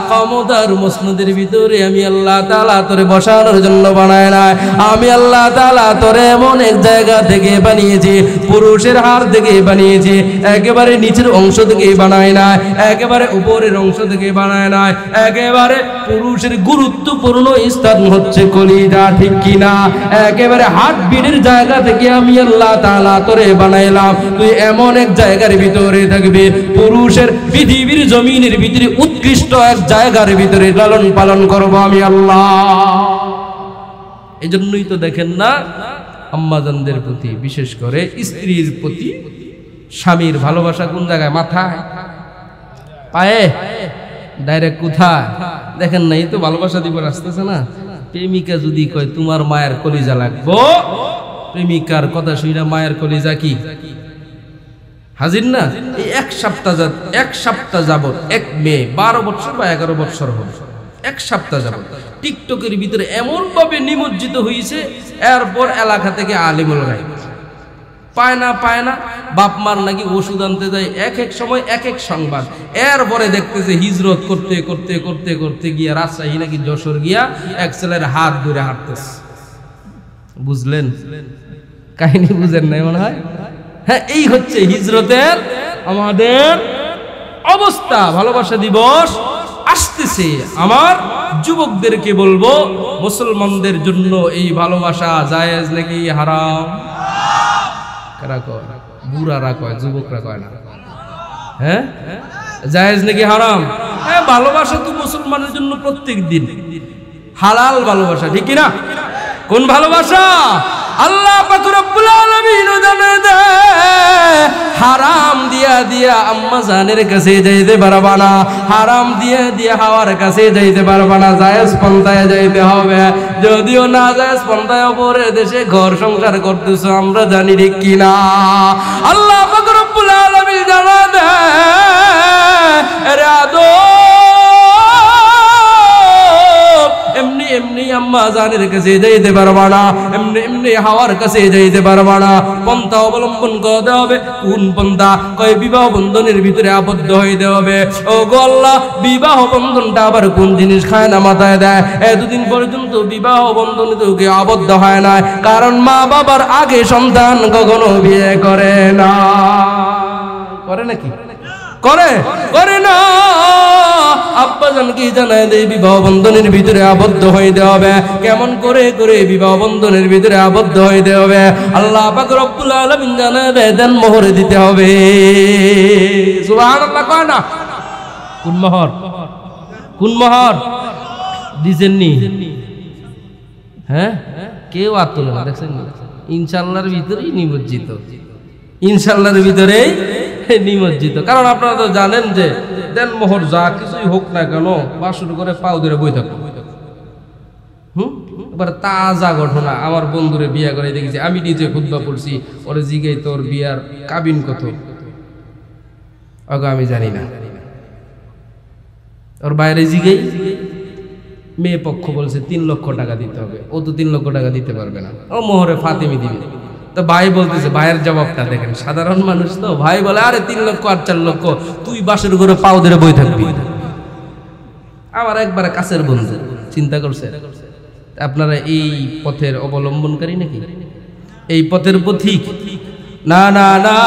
ক্ষমতার মসনদের ভিতরে আমি আল্লাহ তাআলা তোরে বসানোর জন্য বানাই না। আমি আল্লাহ তাআলা তোরে এমন এক জায়গা থেকে বানিয়েছি, পুরুষের হাড় থেকে বানিয়েছি, একেবারে নিচের অংশ থেকে বানায় না, একেবারে উপরের অংশ থেকে বানায় না, একেবারে পুরুষের গুরুত্বপূর্ণ স্থান হচ্ছে কলিজা, ঠিক কিনা? একেবারে হার্ট বিটের জায়গা থেকে আমি আল্লাহ তাআলা তোরে বানাইলাম, তুই এমন এক জায়গার ভিতরে থাকবি, পুরুষের পৃথিবীর জমিনের ভিতরে উৎকৃষ্ট এক জায়গার ভিতরে লালন পালন করব আমি আল্লাহ। এই জন্যই তো দেখেন না আম্মাজানদের প্রতি, বিশেষ করে স্ত্রীর প্রতি স্বামীর ভালোবাসা কোন জায়গায়? মাথায়, পায়ে, ডাইরেক্ট কোথায়? দেখেন না, এই তো ভালোবাসা দিবস আসতেছে না। প্রেমিকা যদি কয় তোমার মায়ের কলিজা লাগবো, প্রেমিকার কথা শুনে মায়ের কলিজা কি হাজির না? এই এক সপ্তাহ যাবত এক মেয়ে 12 বছর বা 11 বছর হবে, এক সপ্তাহ যাবত টিকটকের ভিতরে এমন ভাবে নিমজ্জিত হয়েছে, এরপর এলাকা থেকে আলিমুল গায়ব পায় না, বাপ মার নাকি ওষুধ আনতে যায়, এক সময় এক সংবাদ, এরপরে দেখতেছে হিজরত করতে করতে করতে করতে গিয়া রাজশাহী নাকি যশোর গিয়া এক ছেলের হাত ধরে হাঁটতেছে। বুঝলেন কাহিনী? বুঝেন নাই মনে হয়? হ্যাঁ, এই হচ্ছে হিজরতের আমাদের অবস্থা। ভালোবাসা দিবস আসতেছে, আমার যুবকদেরকে বলবো, মুসলমানদের জন্য এই ভালোবাসা জায়েজ নাকি হারাম? কারা কয়? বুড়ারা কয়, যুবকরা কয় না। হ্যাঁ, জায়েজ নাকি হারাম? হ্যাঁ, ভালোবাসা তো মুসলমানের জন্য প্রত্যেক দিন হালাল ভালোবাসা, ঠিক কি না? কোন ভালোবাসা? আল্লাহ পাক রব্বুল আলামিন জানে দেয়, হারাম দিয়া আম্মা জানের কাছে যাইতে পারবা না, হারাম দিয়া হাওয়ার কাছে যাইতে পারবা না, জায়েজ পন্থায় যাইতে হবে। যদিও না জায়েজ পন্থায় অপরের দেশে ঘর সংসার করতেছ, আমরা জানি ঠিক কিনা? আল্লাহ পাক রব্বুল আলামিন জানা দেয়, আরে এমনি আম্মা জানের কাছে যাইতে পারবা না, এমনি হাওয়ার কাছে যাইতে পারবা না, পন্থা অবলম্বন করতে হবে। কোন পন্থা? কয় বিবাহ বন্ধনের ভিতরে আবদ্ধ হইতে হবে। ও গো আল্লাহ, বিবাহ বন্ধনটা আবার কোন জিনিস খায় না মাথায় দেয়? এতদিন পর্যন্ত বিবাহ বন্ধনে তো কেউ আবদ্ধ হয় না, কারণ মা বাবার আগে সন্তান কখনো বিয়ে করে না। করে নাকি? করে না। আব্বাজান কি জানায় দেয়, বিবাহ বন্ধনের ভিতরে আবদ্ধ হইতে হবে। কেমন করে বিবাহ বন্ধনের ভিতরে আবদ্ধ হইতে হবে? আল্লাহ পাক রব্বুল আলামিন জানায় দেয়, দেন মোহর দিতে হবে। সুবহানাল্লাহ কয় না? কোন মোহর দিছেননি? হ্যাঁ, কেউ আর তোলে না, দেখছেন? ইনশাআল্লাহর ভিতরেই নিমজ্জিত, ইনশাআল্লাহর ভিতরেই নিমজ্জিত। কারণ আপনারা তো জানেন যে দেন মোহর যা কিছুই হোক না কেন, বাসর করে পাও ধরে বই থাকো। এবার তাজা ঘটনা, আমার বন্ধুরে বিয়া করে দেখেছি, আমি নিজে খুতবা পড়ছি, ওরে জিগাই তোর বিয়ার কাবিন কত? আমি জানি না। ওর বাইরে জিগাই, মেয়ে পক্ষ বলছে 3 লক্ষ টাকা দিতে হবে। ও তো 3 লক্ষ টাকা দিতে পারবে না, ও মোহরে ফাতেমি দিবে। তো ভাই বলতেছে, ভাইয়ের জবাবটা দেখেন, সাধারণ মানুষ তো। ভাই বলে, আরে 3 লক্ষ আর 4 লক্ষ, তুই বাসের ঘরে পাও ধরে বই থাকবি। আমার একবারে কাছের বন্ধু, চিন্তা করছে আপনারা এই পথের অবলম্বনকারী নাকি? এই পথের পথিক? না না না,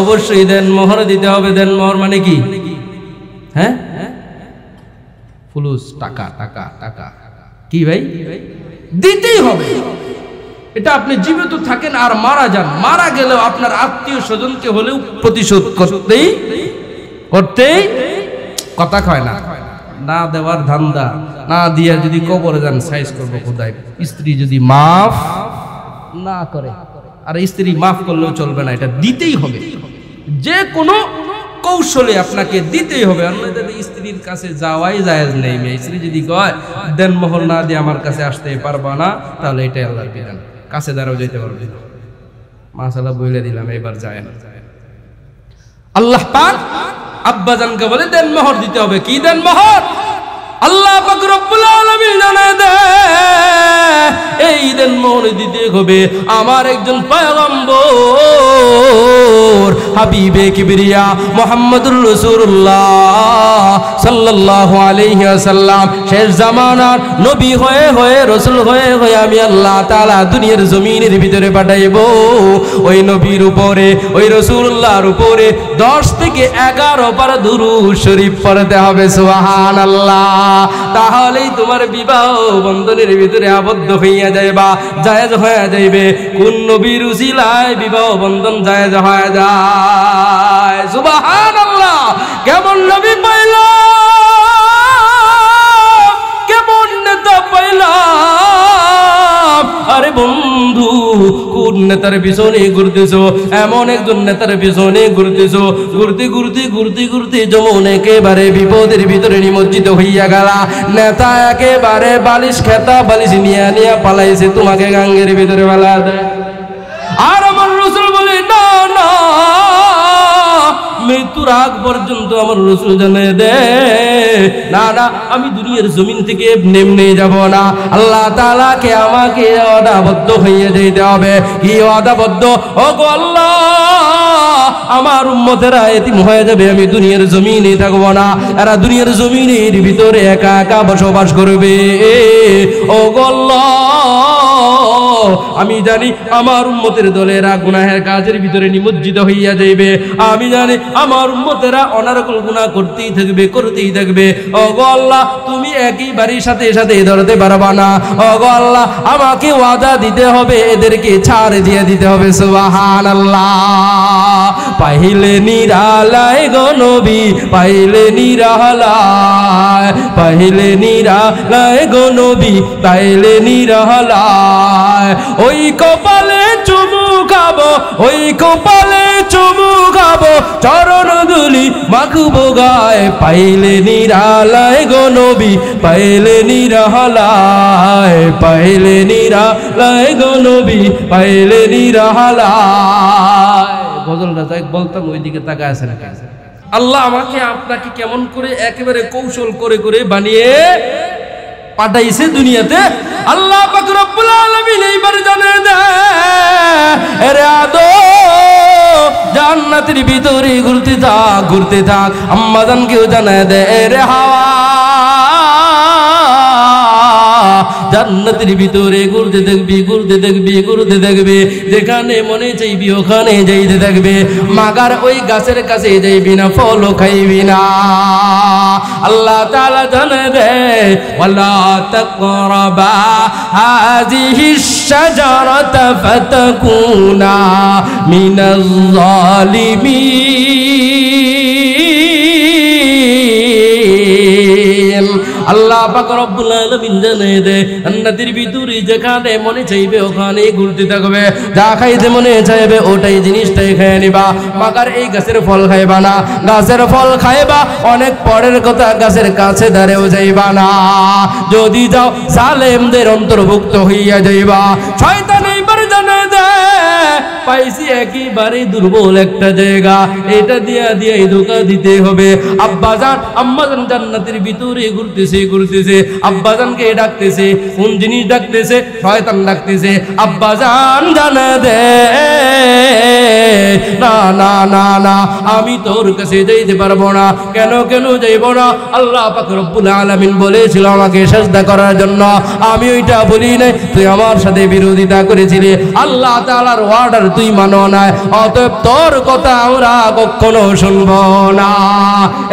অবশ্যই দেন মোহর দিতে হবে। দেন মোহর মানে কি? হ্যাঁ, ফুলুস, টাকা টাকা টাকা। কি ভাই? দিতেই হবে। এটা আপনি জীবিত থাকেন আর মারা যান, মারা গেলেও আপনার আত্মীয় স্বজনকে হলেও প্রতিশোধ করতেই কথা কয় না। না দেওয়ার ধান্দা, না দিয়া যদি কবরে যান সাইজ করবো খোদাই। স্ত্রী যদি মাফ না করে, আর স্ত্রী মাফ করলেও চলবে না, এটা দিতেই হবে। যে কোনো কৌশলে আপনাকে দিতেই হবে, অন্যদের স্ত্রীর কাছে যাওয়াই জায়েজ নেই। স্ত্রী যদি কয় দেন মোহর না দিয়ে আমার কাছে আসতে পারবা না, তাহলে এটাই আল্লাহর বিধান, কাছে দ্বারাও যেতে পারবে। মাশাআল্লাহ বলে দিলাম, এবার যায় না। আল্লাহ পাক আব্বাজানকে বলে দেন মোহর দিতে হবে। কি দেন মোহর? আল্লাহ পাক রব্বুল আলামিন জানায় দেয় এই দিন মনে দিতে হবে আমার একজন পয়গম্বর হাবিবে কিবরিয়া মুহাম্মদুর রাসূলুল্লাহ সাল্লাল্লাহু আলাইহি ওয়াসাল্লাম শেষ জামানার নবী হয়ে হয়ে রাসূল হয়ে হয়ে আমি আল্লাহ তাআলা দুনিয়ার জমিনের ভিতরে পাঠাইব। ওই নবীর উপরে ওই রাসূলুল্লাহর উপরে 10 থেকে 11 বার দুরূদ শরীফ পড়তে হবে সুবহানাল্লাহ। তাহলেই তোমার বিবাহ বন্ধনের ভিতরে আবদ্ধ হইয়া যাইবা, জায়েজ হয়ে যাইবে। কোন নবীর উসিলায় বিবাহ বন্ধন জায়েজ হয়ে যায় সুবহানাল্লাহ। কেমন নবী পাইলাম, কেমন নেতা পাইলাম। আরে বন্ধু কোন নেতার পিছনে ঘুরতেছো? এমন একজন নেতার পিছনে ঘুরতেছো, ঘুরতে ঘুরতে ঘুরতে ঘুরতে যেমন একেবারে বিপদের ভিতরে নিমজ্জিত হইয়া গেলা। নেতা একেবারে বালিশ খেতা বালিশ নিয়ে নিয়ে পালাইছে, তোমাকে গাঙ্গের ভিতরে ফেলা দেয়। আর আমার রাসূল বলে না না, মৃত্যুর আগ পর্যন্ত আমার রাসূল জানিয়ে দেয় না না, আমি দুনিয়ার জমিন থেকে নেমে যাব না। আল্লাহ তাআলাকে আমাকে ওয়াদাবদ্ধ হয়ে যেতে হবে। কি ওয়াদাবদ্ধ? ও গো আল্লাহ, আমার উম্মতেরা এতিম হয়ে যাবে, আমি দুনিয়ার জমিনে থাকবো না, এরা দুনিয়ার জমিনের ভিতরে একা একা বসবাস করবে। ও গো আল্লাহ, আমি জানি আমার উম্মতের দলেরা গুনাহের কাজের ভিতরে নিমজ্জিত হইয়া যাইবে। আমি জানি আমার উম্মতেরা অনারকল গুনাহ করতেই থাকবে, করতেই থাকবে। ও গো আল্লাহ, তুমি একইবারই সাথে সাথে ধরতে পারবা না। ও গো আল্লাহ, আমাকে ওয়াদা দিতে হবে, এদেরকে ছাড় দিয়ে দিতে হবে সুবহানাল্লাহ। পাইলে নিরালায় গো নবী, পাইলে নিরালায়, পাইলে নিরালায় গো নবী, পাইলে নিরালায়। ওই কপালে চুমু খাবো, ওই কপালে চুমু খাবো, চরণ ধুলি মাখবো গায়ে। পাইলে নিরালায় গো নবী, পাইলে নিরালায়, পাইলে নিরালায় গো নবী, পাইলে নিরালায়। গজলটা যাই বলতাম, ওইদিকে তাকায় আছে না। আল্লাহ আমাকে আপনাকে কেমন করে একেবারে কৌশল করে করে বানিয়ে পাঠাইছে দুনিয়াতে। আল্লাহ পাক রব্বুল আলামিন এইবার জানিয়ে দেয়, আরে আদম জান্নাতের ভিতরে ঘুরতে থাক, ঘুরতে থাক। আম্মা জানকেও জানিয়ে দেয়, রে হাওয়া জান্নাতের ভিতরে ঘুরতে দেখবি, ঘুরতে দেখবি, ঘুরতে দেখবি, যেখানে মনে চাইবি ওখানে যাইতে থাকবে। মাগার ওই গাছের কাছে যাইবি না, ফলও খাইবি না। আল্লাহ তাআলা জানিয়ে দেয়, ওয়ালা তাকরাবা হাযিহিশ শাজারাতা ফাতাকুনা মিনাজ জালিমিন। আল্লাহ পাক রব্বুল আলামিন জানিয়ে দেয়, জান্নাতের ভিতরে যেখানে মনে চাইবে ওখানে ঘুরতে থাকবে, যা খাইতে মনে চাইবে ওটাই জিনিসটাই খেয়ে নিবা। মাগার এই গাছের ফল খাইবা না। গাছের ফল খাইবা অনেক পরের কথা, গাছের কাছে দাঁড়েও যাইবা না। যদি যাও জালেমদের অন্তর্ভুক্ত হইয়া যাইবা। শয়তান এইবার জানিয়ে দেয়, পাইছি একেবারে দুর্বল একটা জায়গা, এটা দিয়া দিয়ে ধোঁকা দিতে হবে। আব্বাজান আম্মাজান জান্নাতের ভিতরে ঘুরতেছে, ঘুরতেছে, আব্বাজানকে ডাকতেছে। কোন জিনিস ডাকতেছে? শয়তান ডাকতেছে। আব্বাজান জানা দে, না না না না, আমি তোর কাছে যাইতে পারবো না। কেন কেন যাইব না? আল্লাহ পাক রব্বুল আলামিন বলেছিল আমাকে সিজদা করার জন্য, আমি ওইটা বলি নাই, তুই আমার সাথে বিরোধিতা করেছিলি। আল্লাহ তাআলার অর্ডার তুই মানো না, অতএব তোর কথা আমরা কখনো শুনবো না।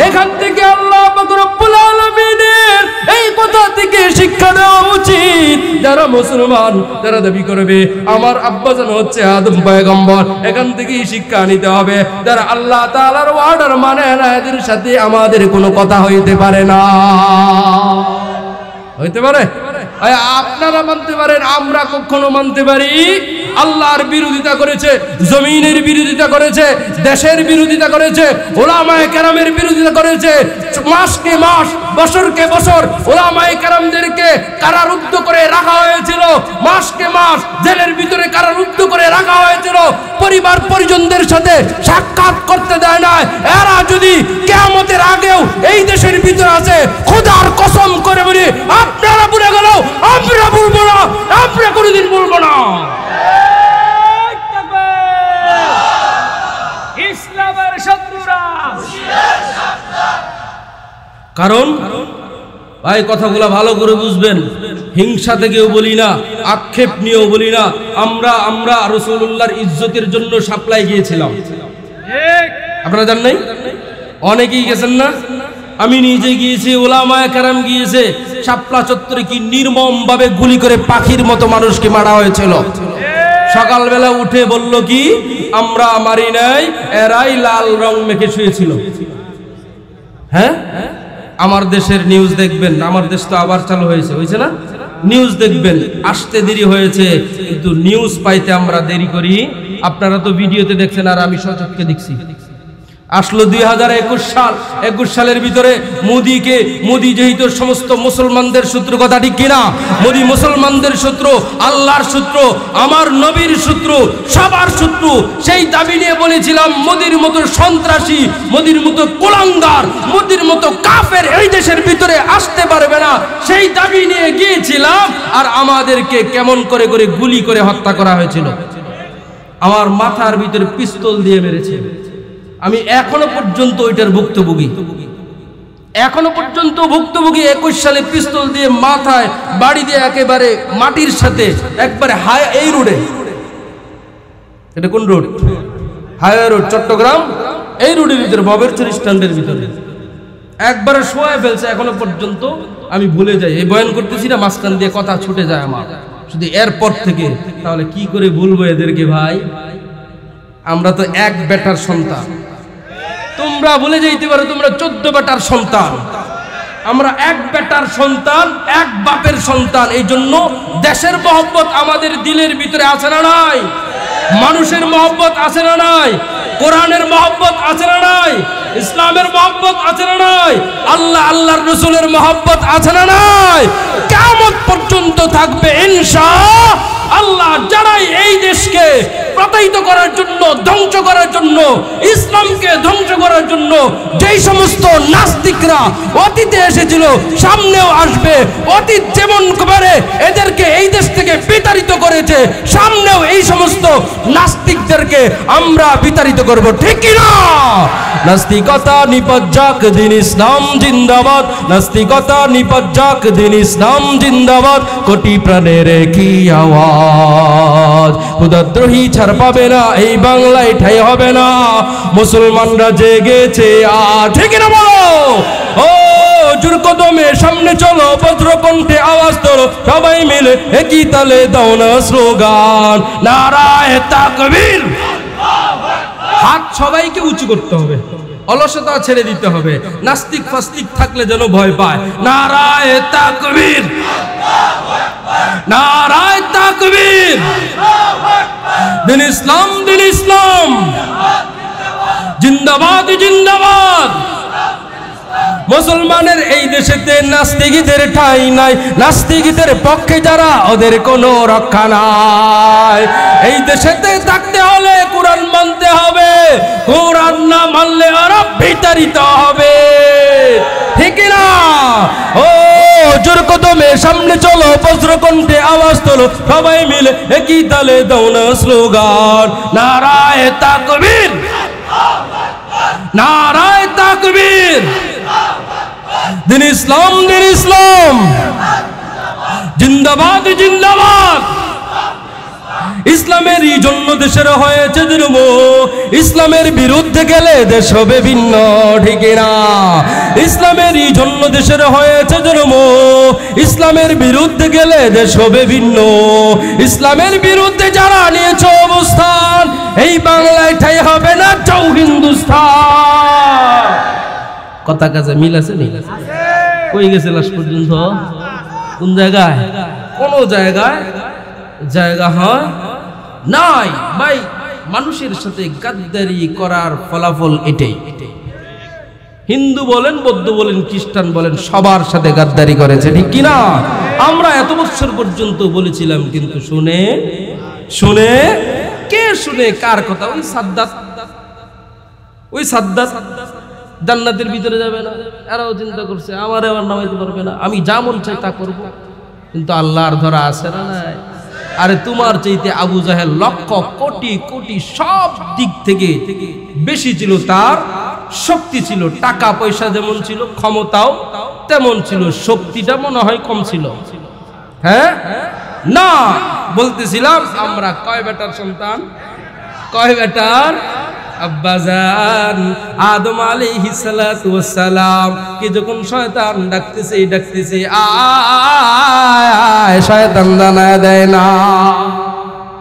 এখান থেকে আল্লাহ পাক রব্বুল আলামিনের এই কথা থেকে শিক্ষা দেওয়া উচিত। যারা মুসলমান, যারা দাবি করবে আমার আব্বাজান হচ্ছে আদম পয়গম্বর, এখান থেকেই শিক্ষা নিতে হবে। যারা আল্লাহ তাআলার অর্ডার মানে না, এদের সাথে আমাদের কোনো কথা হইতে পারে না। হইতে পারে? আপনারা মানতে পারেন, আমরা কখনো মানতে পারি আল্লাহর বিরোধিতা করেছে, জমিনের বিরোধিতা করেছে, দেশের বিরোধিতা করেছে, ওলামায়ে কেরামের বিরোধিতা করেছে। মাসকে মাস, বছরকে বছর ওলামায়ে কেরামদেরকে কারারুদ্ধ করে রাখা হয়েছিল, মাসকে মাস জেলের ভিতরে কারারুদ্ধ করে রাখা হয়েছিল, পরিবার পরিজনদের সাথে সাক্ষাৎ করতে দেয় না। এরা যদি কিয়ামতের আগেও এই দেশের ভিতরে আছে, খোদার কসম করে বলি আপনারা ভুলে গেল, আমরা ভুলবো না, আমরা কোনোদিন ভুলবো না। ইসলামের শত্রুরা, কারণ ভাই কথাগুলো ভালো করে বুঝবেন, হিংসা থেকেও বলি না, আক্ষেপ নিয়েও বলি না। আমরা রাসূলুল্লাহর ইজ্জতের জন্য সাপ্লাই গিয়েছিলাম, আপনারা জান নাই? অনেকেই গেছেন না, আমি নিজে গিয়েছি, ওলামায়ে কেরাম গিয়েছে। শাপলা চত্বরে কি নির্মম ভাবে গুলি করে পাখির মতো মানুষকে মারা হয়েছিল। সকালবেলা উঠে বলল কি, আমরা মারি নাই, এরাই লাল রং মেখে শুয়েছিল। হ্যাঁ, আমার দেশের নিউজ দেখবেন, আমার দেশ তো আবার চালু হয়েছে না, নিউজ দেখবেন, আসতে দেরি হয়েছে কিন্তু নিউজ পাইতে আমরা দেরি করি। আপনারা তো ভিডিওতে দেখছেন আর আমি সচক্ষে দেখছি। আসলো 2021 সাল, 21 সালের ভিতরে মোদি যেহেতু সমস্ত মুসলমানদের শত্রু, কথা ঠিক কিনা? মোদি মুসলমানদের শত্রু, আল্লাহর শত্রু, আমার নবীর শত্রু, সবার শত্রু। সেই দাবি নিয়ে বলেছিলাম মোদির মতো সন্ত্রাসী, মোদির মতো কুলাঙ্গার, মোদির মতো কাফের এই দেশের ভিতরে আসতে পারবে না। সেই দাবি নিয়ে গিয়েছিলাম আর আমাদেরকে কেমন করে করে গুলি করে হত্যা করা হয়েছিল। আমার মাথার ভিতরে পিস্তল দিয়ে মেরেছে। আমি এখনো পর্যন্ত ওইটার ভুক্তভোগী, এখনো পর্যন্ত ভুক্তভোগী। 21 সালে পিস্তল দিয়ে মাথায় বাড়ি দিয়ে একেবারে মাটির সাথে একবারে এই রোডে, এটা কোন রোড? হাইওয়ে রোড, চট্টগ্রাম, এই রোডের ভিতরে ববেরচর স্ট্যান্ডের ভিতরে একবারে শোয়া ফেলছে। এখনো পর্যন্ত আমি ভুলে যাই, এই বয়ান করতেছি না, মাঝখান দিয়ে কথা ছুটে যায় আমার শুধু এরপর থেকে। তাহলে কি করে ভুলবো এদেরকে ভাই? আমরা তো এক বেটার সন্তান, তোমরা ভুলে যাইতে পারো তোমরা 14 বেটার সন্তান, আমরা এক বেটার সন্তান, এক বাপের সন্তান। এই জন্য দেশের মহব্বত আমাদের দিলের ভিতরে আছে না নাই? মানুষের মহব্বত আছে না নাই? কোরআনের মহব্বত আছে না নাই? ইসলামের মহব্বত আছে না নাই? আল্লাহর রাসূলের মহব্বত আছে না নাই? কিয়ামত পর্যন্ত থাকবে ইনশাআল্লাহ। যারাই এই দেশকে প্রতারিত করার জন্য, ধ্বংস করার জন্য, ইসলামকে ধ্বংস করার জন্য যেই সমস্ত নাস্তিকরা অতীতে এসেছিল, সামনেও আসবে, অতীত যেমন করে এদেরকে এই দেশ থেকে বিতাড়িত করেছে, সামনেও এই সমস্ত নাস্তিকদেরকে আমরা বিতাড়িত করব, ঠিক কি না? নাস্তিকতা নিপাত যাক, দিন ইসলাম জিন্দাবাদ। নাস্তিকতা নিপাত যাক, দিন ইসলাম জিন্দাবাদ। কোটি প্রাণের কি আওয়াজ, খোদাদ্রোহী ছাড় পাবে না, এই বাংলায় ঠাই হবে না। মুসলমানরা জেগেছে আর, ঠিক না বলো? ও জোর কদমে সামনে চলো, বজ্রকণ্ঠে আওয়াজ তোলো, সবাই মিলে একই তালে দাও না স্লোগান, নারায়ে তাকবীর। হাত সবাইকে উঁচু করতে হবে, অলসতা ছেড়ে দিতে হবে, নাস্তিক ফাস্তিক থাকলে যেন ভয় পায়। নারায়ে তাকবীর, নারায়ে তাকবীর। দিন ইসলাম, দিন ইসলাম জিন্দাবাদ, জিন্দাবাদ। মুসলমানের এই দেশেতে নাস্তিকদের ঠাঁই নাই, নাস্তিকদের পক্ষে যারা ওদের কোনো রক্ষা নাই। এই দেশেতে থাকতে হলে কোরআন মানতে হবে, কোরআন না মানলে ওরা বিতাড়িত হবে, ঠিক না? ও জোর কদমে সামনে চলো, বজ্রকণ্ঠে আওয়াজ তোলো, সবাই মিলে একই তালে দাও না স্লোগান, নারায়ে তাকবীর, নারায়ে তাকবীর। দিন ইসলাম, দিন ইসলাম জিন্দাবাদ, জিন্দাবাদ। ইসলামেরই জন্য দেশের হয়েছে জন্ম, ইসলামের বিরুদ্ধে গেলে দেশ হবে ভিন্ন, ঠিক না? ইসলামেরই জন্য দেশের হয়েছে জন্ম, ইসলামের বিরুদ্ধে গেলে দেশ হবে ভিন্ন। ইসলামের বিরুদ্ধে যারা নিয়েছে অবস্থান, এই বাংলায় ঠাই হবে না, যাও হিন্দুস্তান। কথা কাজে মিল আছে নি? কই গেছে লাস্ট পর্যন্ত? কোন জায়গায়? কোন জায়গায় জায়গা হয় নাই ভাই। মানুষের সাথে গাদ্দারি করার ফলাফল এটাই। হিন্দু বলেন, বৌদ্ধ বলেন, খ্রিস্টান বলেন, সবার সাথে গাদ্দারি করেছে, ঠিক কিনা? আমরা এত বছর পর্যন্ত বলেছিলাম, কিন্তু শুনে শুনে কে শুনে কার কথা? ওই সাদ্দাত জান্নাতের ভিতরে যাবে না, এরাও চিন্তা করছে আমার এবার নামাইতে পারবে না, আমি যা মন চাই তা করব। কিন্তু আল্লাহর ধরা আছে না নাই? আরে তোমার চাইতে আবু জাহেল লক্ষ কোটি কোটি সব দিক থেকে বেশি ছিল, তার শক্তি ছিল, টাকা পয়সা যেমন ছিল, ক্ষমতাও তেমন ছিল, শক্তিটা মনে হয় কম ছিল। হ্যাঁ না, বলতেছিলাম আমরা কয় বেটার সন্তান? কয় বেটার? আব্বাজান আদম আলাইহিস সালাতু ওয়াস সালাম কে যখন শয়তান ডাকতেছে আয় শয়তান দানা দেয় না।